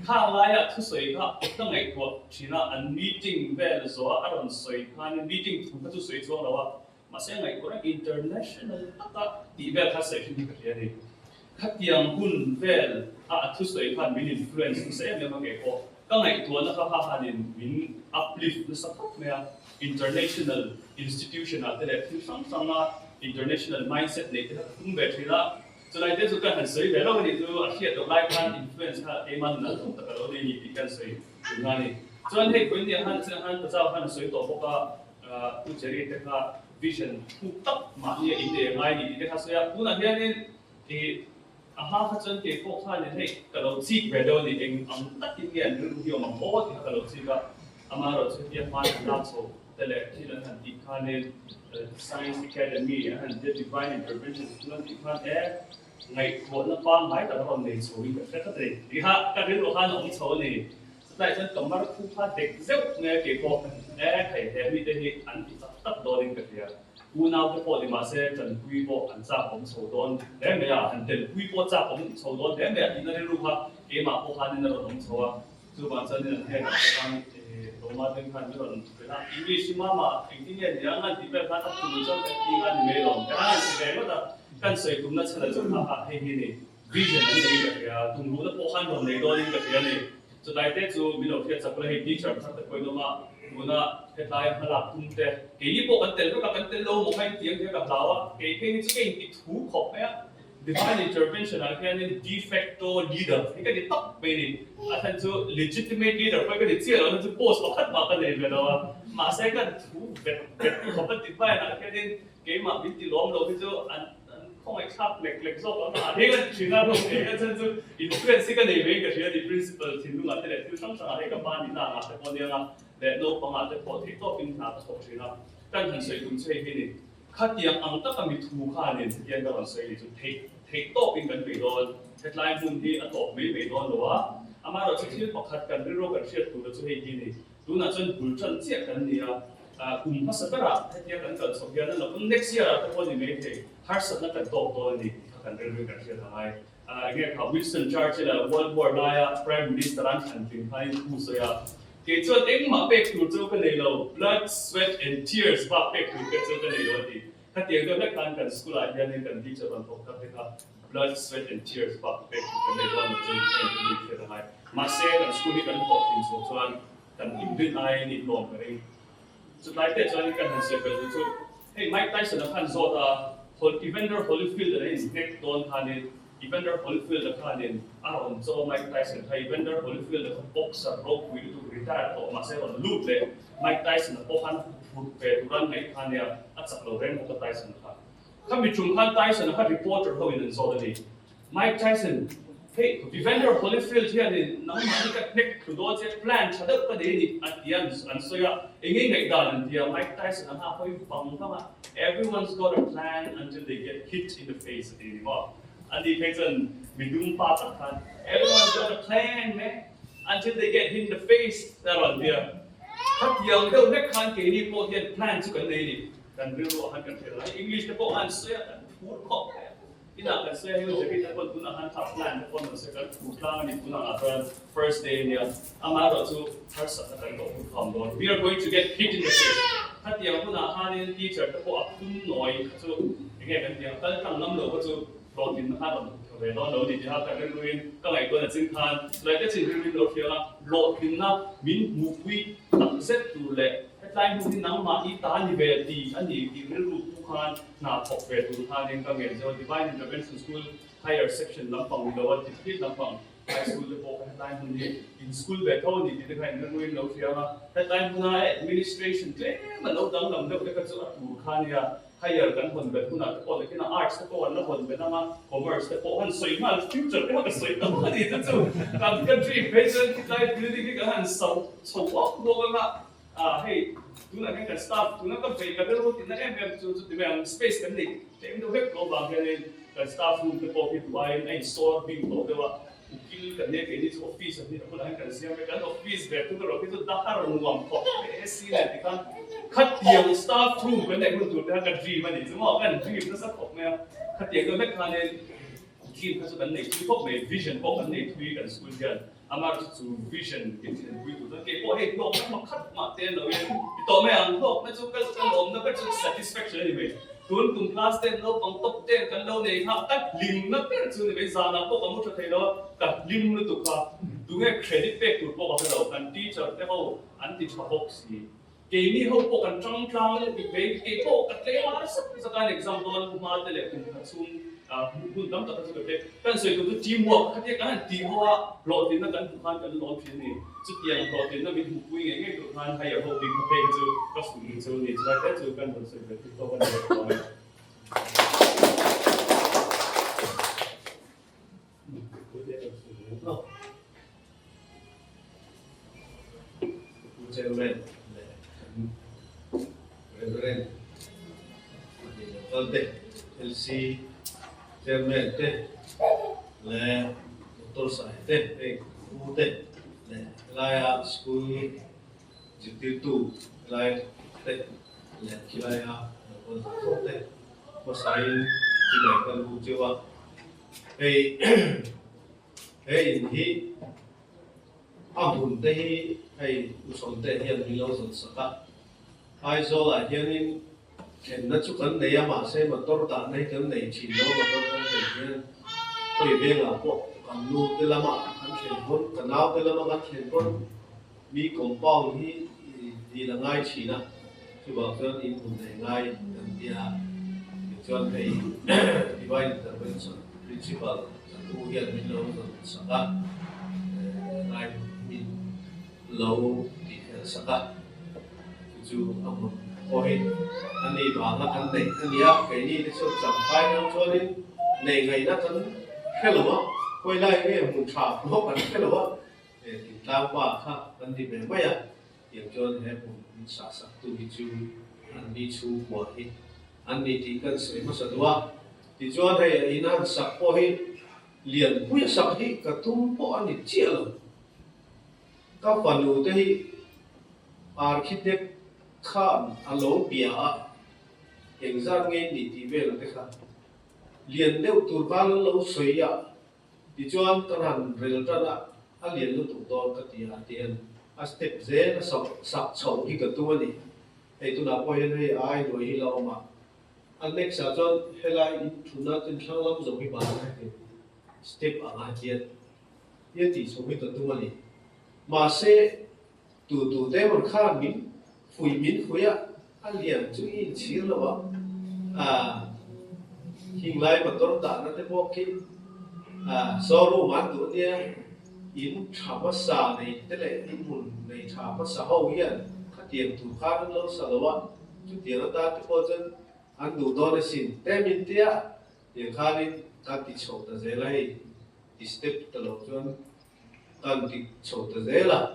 kha lai athu sai kha ta ngai ko shina an meeting vel zo aron soi khan meeting thu ka tu soi zo lawa ma se ngai ko international ta ti vel kha sai shi ka ni kha tiang hun vel athu sai khan min influence se me ma ke ko ka ngai tu na kha kha din min uplift na support me international institution at the left some international mindset ne ta kum battery la so like this kan sai ve lo ni tu a hiat to lai kan influence ha e man na tu ta lo ni ti kan sai na ni chuan hei kun ni han se han ta zau han sai to ka tu cheri te ka vision tu tak ma ni in de ngai ni te ka sai ku na hian ni ti a ha kha chuan ke ko kha ni hei ka lo chi ve lo ni eng ang tak in ge an ru hi ma ho ti ka lo chi ka ama ro chu ti ma na so tele ti lan han ti kha ni Science Academy and the divine intervention tuan ti khan ngai ko na pa mai ta ron nei choi ka ka tre ri ha ka ri ro han ong chho ni sai chan kamar khu pha dek zeu nge ke ko khai he mi te hi an ti tak do ring ka ya u nau te po di ma se chan pui po an cha om chho don le me ya han tel pui po cha om chho don le me ti na ri ru ha ke ma po han na ro om chho wa chu ban chan ni he na kan Roma den kan ron na English mama English ni ang ti pe kha ta tu chang ka ti ngan me ron ka si ve lo ta kan sei tum na chala chu ha he hi ni vision an nei ka ya tum ru da po khan ron nei do ni ka ya ni chu dai te chu mi lo phia chak la he teacher tha ta koi no ma muna he lai hala tum te ke yi po kan tel ka kan tel lo mo khai tiang ke ka lawa ke ni chu ke ti thu khop ya divine intervention al kan de facto leader he ka di top pe ni athan chu legitimate leader pa ka di chia lo chu post pa khat ma ka nei ve lo ma sai kan thu vet ko pa ti pa na ka din ke ma bi ti lom lo bi chu an không ai chap lek lek zo ma he ka chi na lo he ka chen chu influence ka nei ve ka shi di principle thin lu ma te le chu sang sang he ka ba ni na ma te ko ni na le no pa ma te ko ti to pin na ta ko shi na kan han sai tum chei he ni khat yang ang ta ka mi thu kha ne ti yang ka ron sai chu thei to pin kan be don headline mun hi a to me be don lo wa ama ro chi pa khat kan ri ro kan shet tu chu he ni tu na chen bul chen che kan ni kum pa sa ra he kan kan so ya na next year ta ko ni me the har sa na kan to ni kan ri kan shet mai again how Winston Churchill World War II prime minister an kan tin hai ku so ya ke chuan eng ma pek tu chu ka nei lo blood sweat and tears ba pek tu ka chu ka nei lo ti ka tiang do na kan school a hian ni kan teacher ban thok ka te ka blood sweat and tears ba pek tu ka nei lo na chu kan ni se hai ma se kan school ni kan thok tin so chuan kan im din ai ni lom ka ring chu lai te chuan kan han se ka chu hey Mike Tyson a kan zo ta Evander Holyfield a in neck don khanin Evander Holyfield a khanin aron zo Mike Tyson ha Evander Holyfield a boxer rock wi tu retire to ma se on loop le Mike Tyson a pohan foot pe turan ngai khania a chak lo ren ko Tyson kha kami chung khan Tyson a reporter ho in zo ni Mike Tyson hey Evander Holyfield here ni nang ma ni ka neck to do je plan chadap pa de ni atian an so ya engai ngai dan dia Mike Tyson a ha hoi bang kama everyone's got a plan until they get hit in the face anymore and the person we do part of that everyone's got a plan man until they get hit in the face that on there hat yang đâu neck khan ke ni po hian plan chu kan nei ni kan ri ro han kan thela English te po an so ya food khop ina kan so ya yo je ta kon tuna han tha plan te kon se kan food lang ni tuna a first day ni amaro chu first sa kan go khom don we are going to get hit in the face hat yang tuna han teacher te po a kun noi chu nge kan yang kan tang nam lo ko chu lo tin na ha về đó đầu thì ha các cái ruin các ngày tôi là sinh than lại cái chuyện ruin đầu phía là lộ tin na min mục quy tập set tu lệ cái tai mục tin nắng mà ít ta như về thì anh đi thì cái ruột tu khan na học về tu khan nên các ngày rồi divine intervention school higher section năm phòng đầu thì thiết năm phòng high school để bộ cái tai mục in school về thôi thì cái ngày ruin đầu phía là cái tai mục na administration thế mà lâu đắng làm đâu cái chỗ tu khan ya higher kan hon bet huna ko le kina arts ko an hon bet na commerce ko han soi ma future ko ka soi ta ma ni chu kan country patient ki lai building ki kan so walk go ma hey tu na kan staff tu na ka pay ka ro tin na chu ti space kan ni tem do web ko ba kan staff room ko ki buy na store bing ko de wa ukil kan ne ke ni office ni ko la kan sia me kan office be tu ro ki tu da har nuam ko si le ti kan khát tiền staff room cái này cũng tụt ra cái gì mà để chúng họ cái dream nó sắp học nè khát tiền cái mấy cái này dream cái số cái này chú phúc về vision phúc cái này tùy cái school dân ama chú vision cái gì tùy tụi nó cái bộ hệ nó mà khát mà tiền rồi thì tụi mấy anh học mấy chú cái lồng nó cái chú satisfaction này vậy tuần cùng class tên nó bằng top tên cái lâu này ha các lim nó cái chú này bây giờ nó có một chút thấy nó các lim nó tụt ha tụi cái credit back tụt có cái đầu cái teacher cái hậu anh teacher học gì cái này họ có cần trăng trăng về cái họ cái cái mà sắp cái example mà để lại cùng các xung cùng đóng tập cái cái sự cái teamwork cái cái team họ lọt đến nó cần hoàn cái lọt đến này chút tiền lọt đến nó bị hụt quên ngay cái hoàn hay là họ bị cái cái sự này là cái sự cần phải sự cái đó vấn đề đó Reverend Ante LC Chairman te le Dr. Sai te U te le Laya School Jitu Laya te le Kilaya Kon te ko sai ti le ka lu chewa hey hey hi ahun te hi hey uson te hian mi lo son saka ai zo la hianin ken na chu kan nei ama se motor ta nei kan nei chin lo motor kan nei hian koi ve nga po kan lu te lama kan chen hon kan nau te lama kan chen hon mi compound hi di la ngai china chu ba chuan in hun nei ngai kan dia chuan hei divine intervention principle kan u hian mi lo saka ngai mi lo ti saka chú ông ôi anh đi vào nó anh định anh nhớ cái đi để cho chẳng phải nó cho nên này ngày nó vẫn cái lúa quay lại cái một trà nó vẫn cái lúa để làm qua ha anh đi về mấy à điểm cho nên một sản xuất tu chú anh đi chú bỏ đi anh đi thì cần sửa một số đó thì cho thấy anh ăn sạch bỏ đi liền quy sạch đi cả tung bỏ anh đi chia rồi các phần đầu đây architect khan alo bia exam nge ni ti vel te kha lian deuh tur wal lo soia ti chuan kan han rel tana a lian lu tu don ka ti a tian a step ze na sak chho hi ka tu ani ei tu na point hei ai roi hi lo ma an next a chuan helai in thuna tin thlang lam zo hi ba step a nga tian ye ti so hi ka tu ani ma se tu te mon khan min phủi miến phủi á liền chú ý xíu là hình lại mà tôi đã nói tới bộ kia so rồi mà tụi nia in thả mất xả này thế này in muốn này thả mất xả hậu hiện các tiền thủ khá nó lâu xả lâu chú tiền nó ta tới bộ chân anh đủ đó để xin tem in tia tiền khá đi ta thì sổ ta dễ lại thì step ta lâu chân ta thì sổ ta dễ là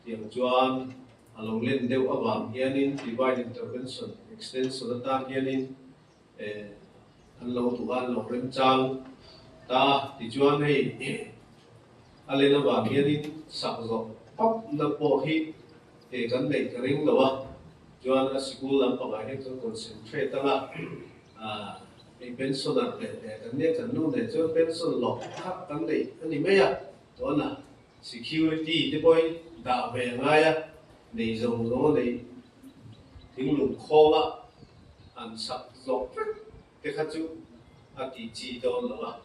tiền chuan along len deu awam hianin divine intervention extension ta hianin an lo tu an lo rem chang ta ti chuan hei alen awam hianin sak zo pop na po hi kan nei ka ring lo chuan a school lam pa hi chu concentrate ta ei pensioner le kan ne kan nu ne chu pension lo khap kan nei ani me ya to na security te boy da ve nga ya này dùng nó này tiếng lùng khô á ăn sạch dọc cái khác chú ăn thì chỉ đó là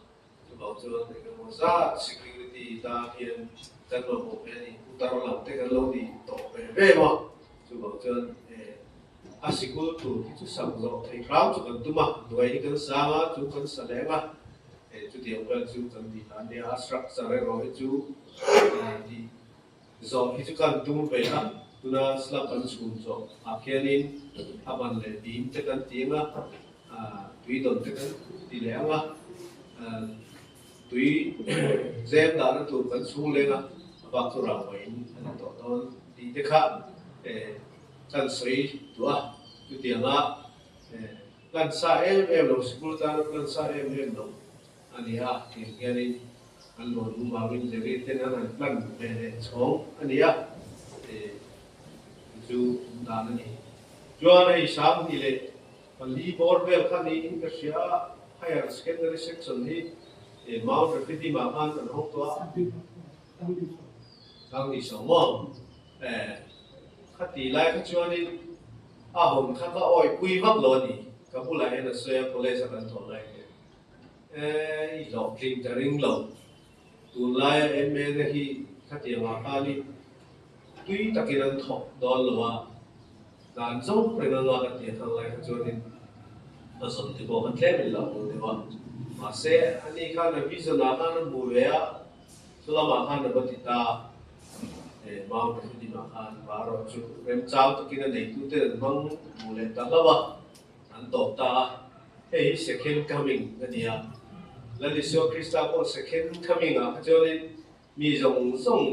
chú bảo cho này cái một giá security ta hiện dân vào một cái này ta làm cái lâu thì tổ về mà chú bảo cho Sikul tu chú sắm dọc thì khám chú cần tu mà đuổi cái sáng á chú cần sạch đẹp á chú điều cần chú cần đi ăn để structure rồi chú thì dọc thì chú cần tu về á tuna slap an chun cho akhianin aban le tim te kan tinga tui don te kan ti le anga tui zem da na tu kan chung le nga ba tu ra wa in an to don ti te kha kan soi tu a tu ti nga kan sa em lo school ta kan sa em lo ani a ti ngianin an lo nu ma win je ri te na plan me chong ani a chu da na ni chuan ai sam ni le li bor vel khan ni in ka sia higher secondary section hi mount refiti ma han kan hok to sang ni so mo khati lai ka chuan ni a hom kha ka oi pui vak lo ni ka pu lai na soya college kan thol lai i lo kling ta ring lo tu lai em me ne hi khati ma ka ni tui takiran thok don lo wa dan zo pre na la ka ti thang lai ka chuan ni a som ti bo kan tle lo de wa ma se ani kha na vision na kha na bu ve a sula ma kha na ba ti ta mau ka di ma kha ba ro chu rem chao to kin nei tu te mang bu le ta la wa an to ta hey second coming na dia la li so krista ko second coming a cho ni mi zong song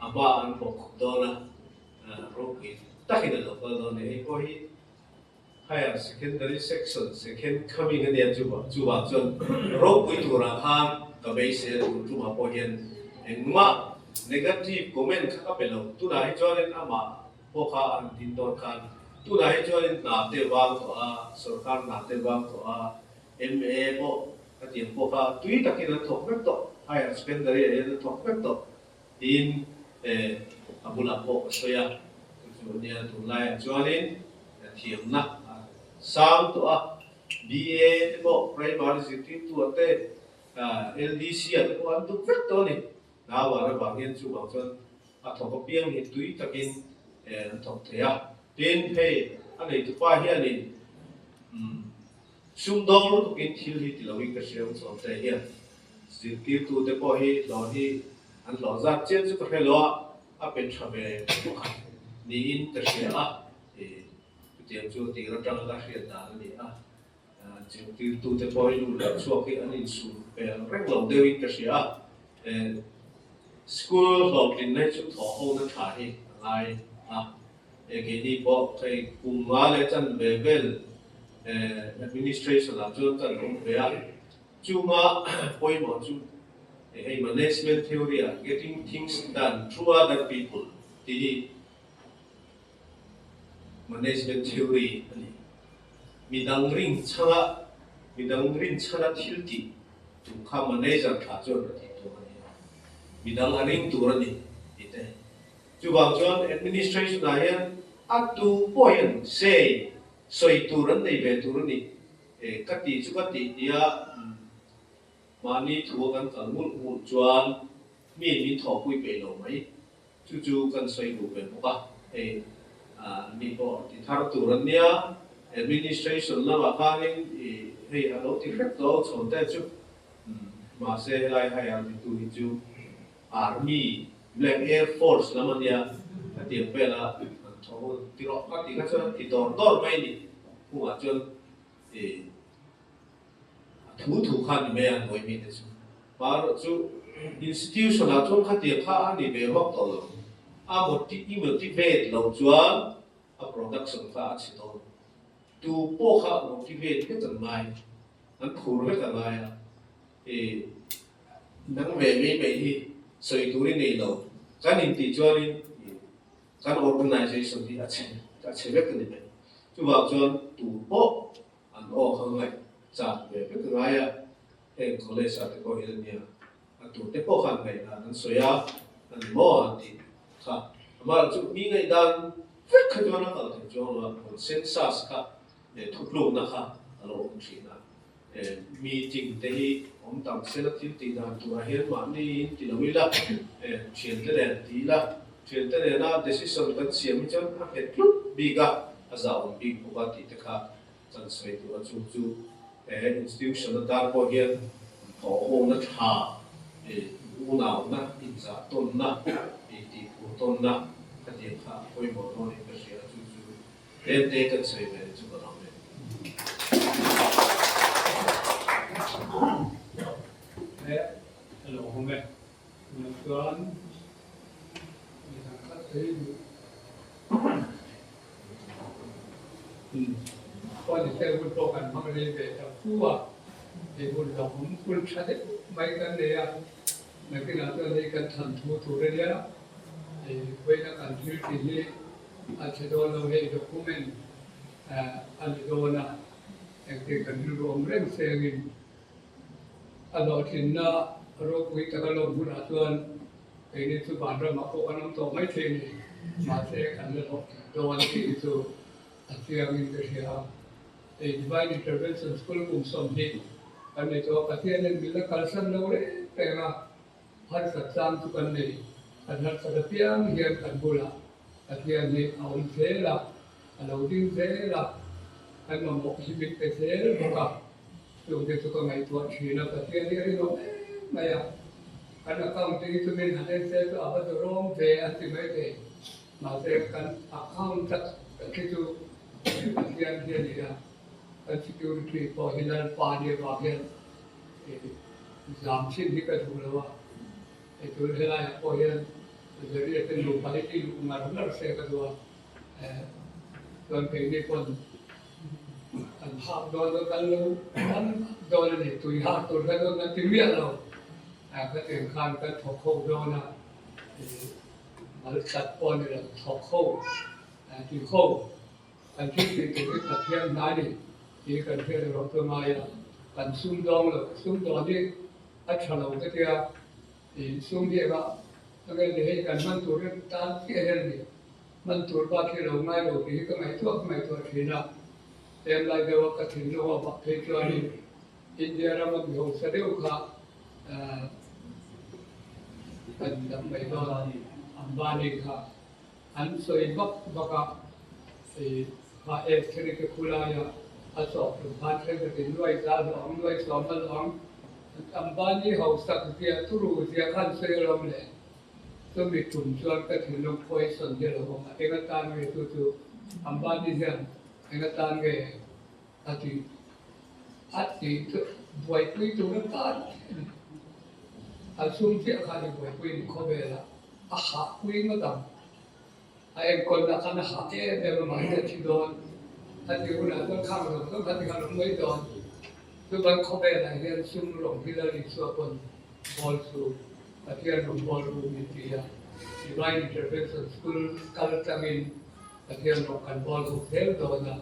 aba an ko do na ro ki ta ki lo ko do ne ko hi higher secondary section second coming in the juba chon ro pui tu ra khan ka be se tu ma po hian engma negative comment kha pe lo tu na hi chon ama po kha an tin don khan tu na hi chon na te wang to a sarkar na te wang to a ma po ka ti po kha tui takin thok mek to higher secondary e thok mek to in abula po soya tu nia tu lai chuanin thiam na sam to a BA mo primary city tu ate LDC at ko an tu vet to ni na wa ra ba hian chu ba chon a thok piang hi tui takin an thok thea tin he anei tu pa hian ni sum dong lu kin thil hi ti lowi ka shreu so te hian city tu te po hi lo hi an lo za chen chu ka helo a pen thabe ni in ta hria a tiang chu ti ra tang la hria da ni a chu ti tu te po hi lu la chu ki an in su pe rek lo de wi ka hria school lo kin nei chu tho ho na tha hi ngai a ke ni po kai kum ma le chan be bel administration la chu tan lo be a chu ma poi mo chu a management theory getting things done through other people the management theory ani midang ring chana thilti tu kha manager tha chon ti to ani midang ring tu ani ite chu bang chon administration na hian atu point say soi tu ran nei ve tu ni kati chu kati dia mani thu kan mul chuan mi tho pui pe lo mai chu kan soi bu pe ba mi po ti thar tu ran nia administration la ba kha ni hei a lo ti rek lo chon te chu ma se lai hai an tu hi chu army black air force la man ya ti pe la tho ti ro ka ti ka chuan ti dor mai ni ku a chuan thu khan me an noi mi te chu par chu institution a chon kha ti kha ani be hok to lo a motivate lo chuan a production kha chi to tu po kha motivate ke tan mai an khur le ka lai nang ve me hi soi tu ri nei lo kan in ti chuan in kan organization ti a che ve ka ni be chu wa chuan tu po an o khang lai cha về cái thứ hai em college sa te ko hian nia tu te po khan ngai an soya an mo an ti kha ma chu mi ngai dan fek kha jona ka te jona census kha thuk lu na kha alo thi na meeting te hi om tam se la ti dan tu a hian ma ni ti lo ila chen te den ti la chen te na decision kan siam chon a phet bi ga a za om bi ko ba ti te kha chan sei tu a chu institution dar po hian tho ho na tha u nau na in za ton na ti pu tôn na cái gì khác quay một đôi cái gì chú đến đây cái gì về chú có làm đấy là hôm nay mình toán mình làm các thứ có những cái quân đội cần mang lên về tập phù à thì quân lòng quân sát đấy mấy cái này à mấy cái nào tôi đây cần thần thủ đây nhá thì bây giờ cần thiếu thì anh sẽ đo lâu hay document anh đo na cái cần rộng rộng xe nghìn anh nói thì na rồi quý ta cái lòng quân atuan cái này tôi bản ra mà có anh ông tổ mấy thế này mà sẽ cần là đo anh thì tôi anh sẽ nghìn cái gì à thì divine intervention school cũng xong hết anh này cho cái thiên nên mình là kalsan lâu đấy cái mà har satsang tu kan nei an har sadapiang hian kan bula athian ni aun thela aloading thela kan mo hibit pe thel boka tu de tu ka ngai tu thina pathian ni ri no maya kan account ti tu min hanen se tu aba do rom ve anti mai te ma se kan account tak ki tu pathian hian ni ya kan security po hinan pa ni wa hian giảm xin đi cái thủ là thì tôi thấy là coi hiện giờ đi cái lục phải đi lục mà rất là xe cái đồ còn cái này còn anh học đó nó cái lâu anh đó là để tôi học tôi thấy nó tiếng Việt rồi cái tiếng Hàn cái thọ khâu đó là mà chặt con này là thọ khâu thì khâu anh thích thì tôi tập thêm nói đi thì cần phải là tôi nói là cần sung đông đi अच्छा लगता है क्या ये सुनिएगा अगर यही करना तो रे ताल के है नहीं मन तो बाकी लोग नहीं लोग ये कमाई तो ठीना तेल लाइक वो कठिन लोग बाकी जो है इंडिया रा मत हो सदे उखा अंदर में तो अंबानी का अंसोई बका ये का एक तरह के खुलाया असो बात है कि लुआई जाल हम लुआई सोमल हम Ambani hậu sắc kia tu ru kia khăn xây lom lệ tôi bị trùng chuan cái thuyền lông khôi sần kia là không anh cái tan về tu Ambani rằng anh cái tan về thì vội quy tu nó tan sung kia khai vội quy khó về là hạ quy nó tầm anh còn là khăn hạ cái em mà cái chỉ đòn thì cũng là tôi khăn rồi tôi khăn thì khăn không mấy đòn tôi vẫn không về lại hiện sung rộng khi là lịch sử còn ball su hiện rộng ball room thì divine intervention school kaltamin hiện rộng kan ball room theo đó là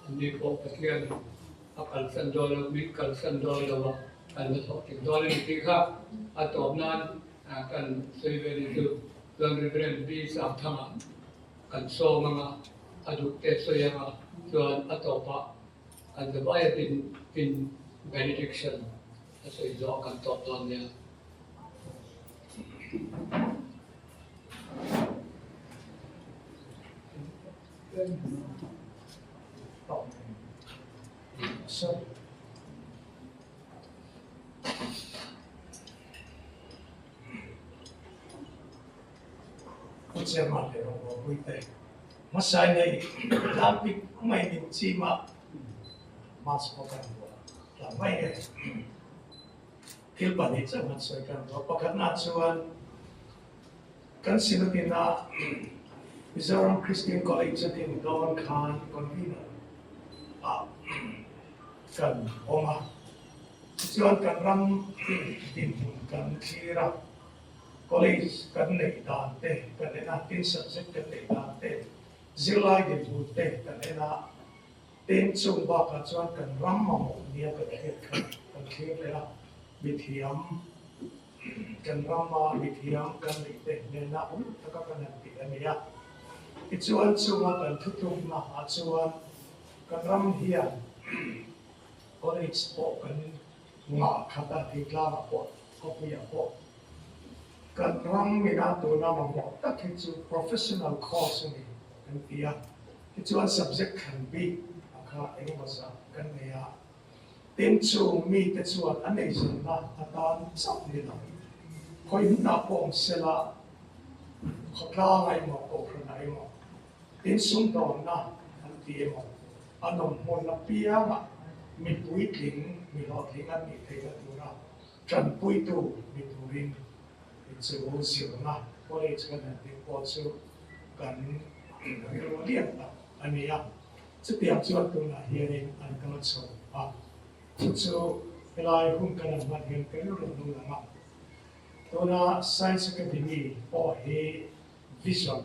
anh có hiện akal san dollar mid kal san dollar và anh có học tiếng dollar thì khác à tóm nan kan xây về đi từ gần reverend bi sam thang kan so manga aduk te so yang chuan atopa and the Bible in benediction so is all can talk on there so what's your matter with that masai nei topic mai ni chi ma mas ko kan la mai e kil pa ni cha mat soi kan ro pakhat na chuan kan sinutina Mizorama Christian College in Don Khan convener kan oma chuan kan ram tin kan thira college kan nei dan te kan ena tin subject kan nei dan te zilai de bu te kan ena tên chung ba cả chuan kan ram ma mo nia ka he kan khe le la bithiam kan ram ma bithiam kan ni te ne na ta ka kan ti ania I chuan chunga kan thutum na a chuan kan ram hian college po kan nga khata ti tla po ko pia po kan ram mina to na ma mo ta ki chu professional course ni kan pia I chuan subject kan bi kha engmasa kan neya tin chu mi te chuan anei zirna atan chap ni la khoi na pom sela khóc la ngay mà cổ phần này mà đến sung đòn na anh tiệm mà anh nằm hôn là bia mà mình bùi kính mình họ kính anh mình thấy là tụi nào trần bùi tù mình tụi mình sự hôn xỉu na có lẽ chỉ cần tiếng có sự cần cái lo liên là anh ấy à chứ tiệm cho tôi là hiện anh cần số à chút số cái lai không cần làm mặt hiện cái lúc đó là ngọc tôi là science academy ở hệ vision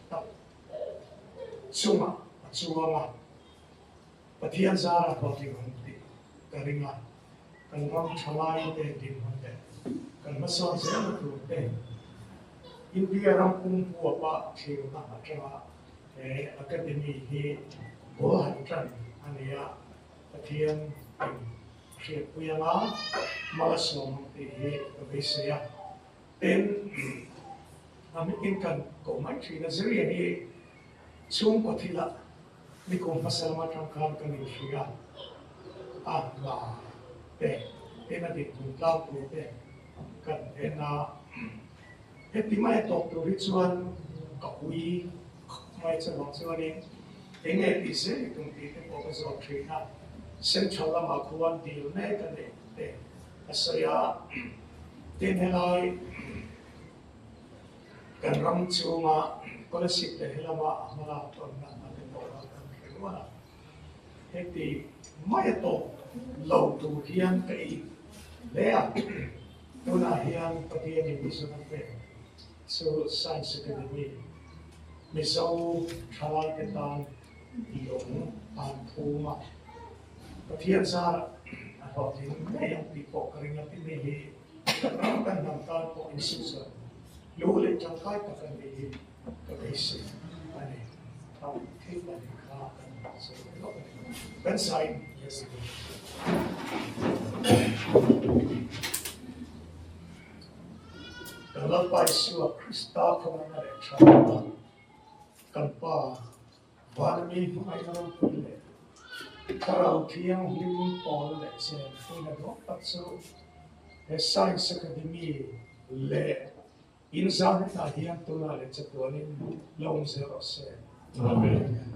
tập trung mà và thiên gia là có thể hoàn thiện cái này là cần rong chalai để tìm hoàn thiện cần mất son dễ là tụi để India rong cung của bạn thì là cho cái academy thì có hành trình anh ấy và thiên thì bây giờ mà sống thì bây giờ tên mình cần có mấy chuyện là dễ thì chung có thể là mình cũng phải xem mà trong khám cái này thì là để là để chúng ta có thể cần để là hết tí mai tốt từ cái chuan cậu ý mai cho nó cho nên cái này thì sẽ cũng thì cái bộ cái dòng chuyện là xem cho là mà quan điều này cái này để saya tên hay là kan ram chunga scholarship te helama mala ton na ate to la kan wala heti mai to lo tu hian kai lea to na hian patien ni so na pe so science academy mi so thalai ke tan yong an thuma patien sa a ho tin me yang pi ko karing ati me hi kan nam tan ko institution lũ lên trong khai cả phần bị cái bế sĩ này trong thế là những khá cần sự lỗi bên sai yes the love by Sua Krista không anh để cho nó cần pa và mình phải làm cái này kalau tiang lim pol để xem tôi là đó bắt số the science academy lệ in sa na hian tu na le chatuanin long zero se amen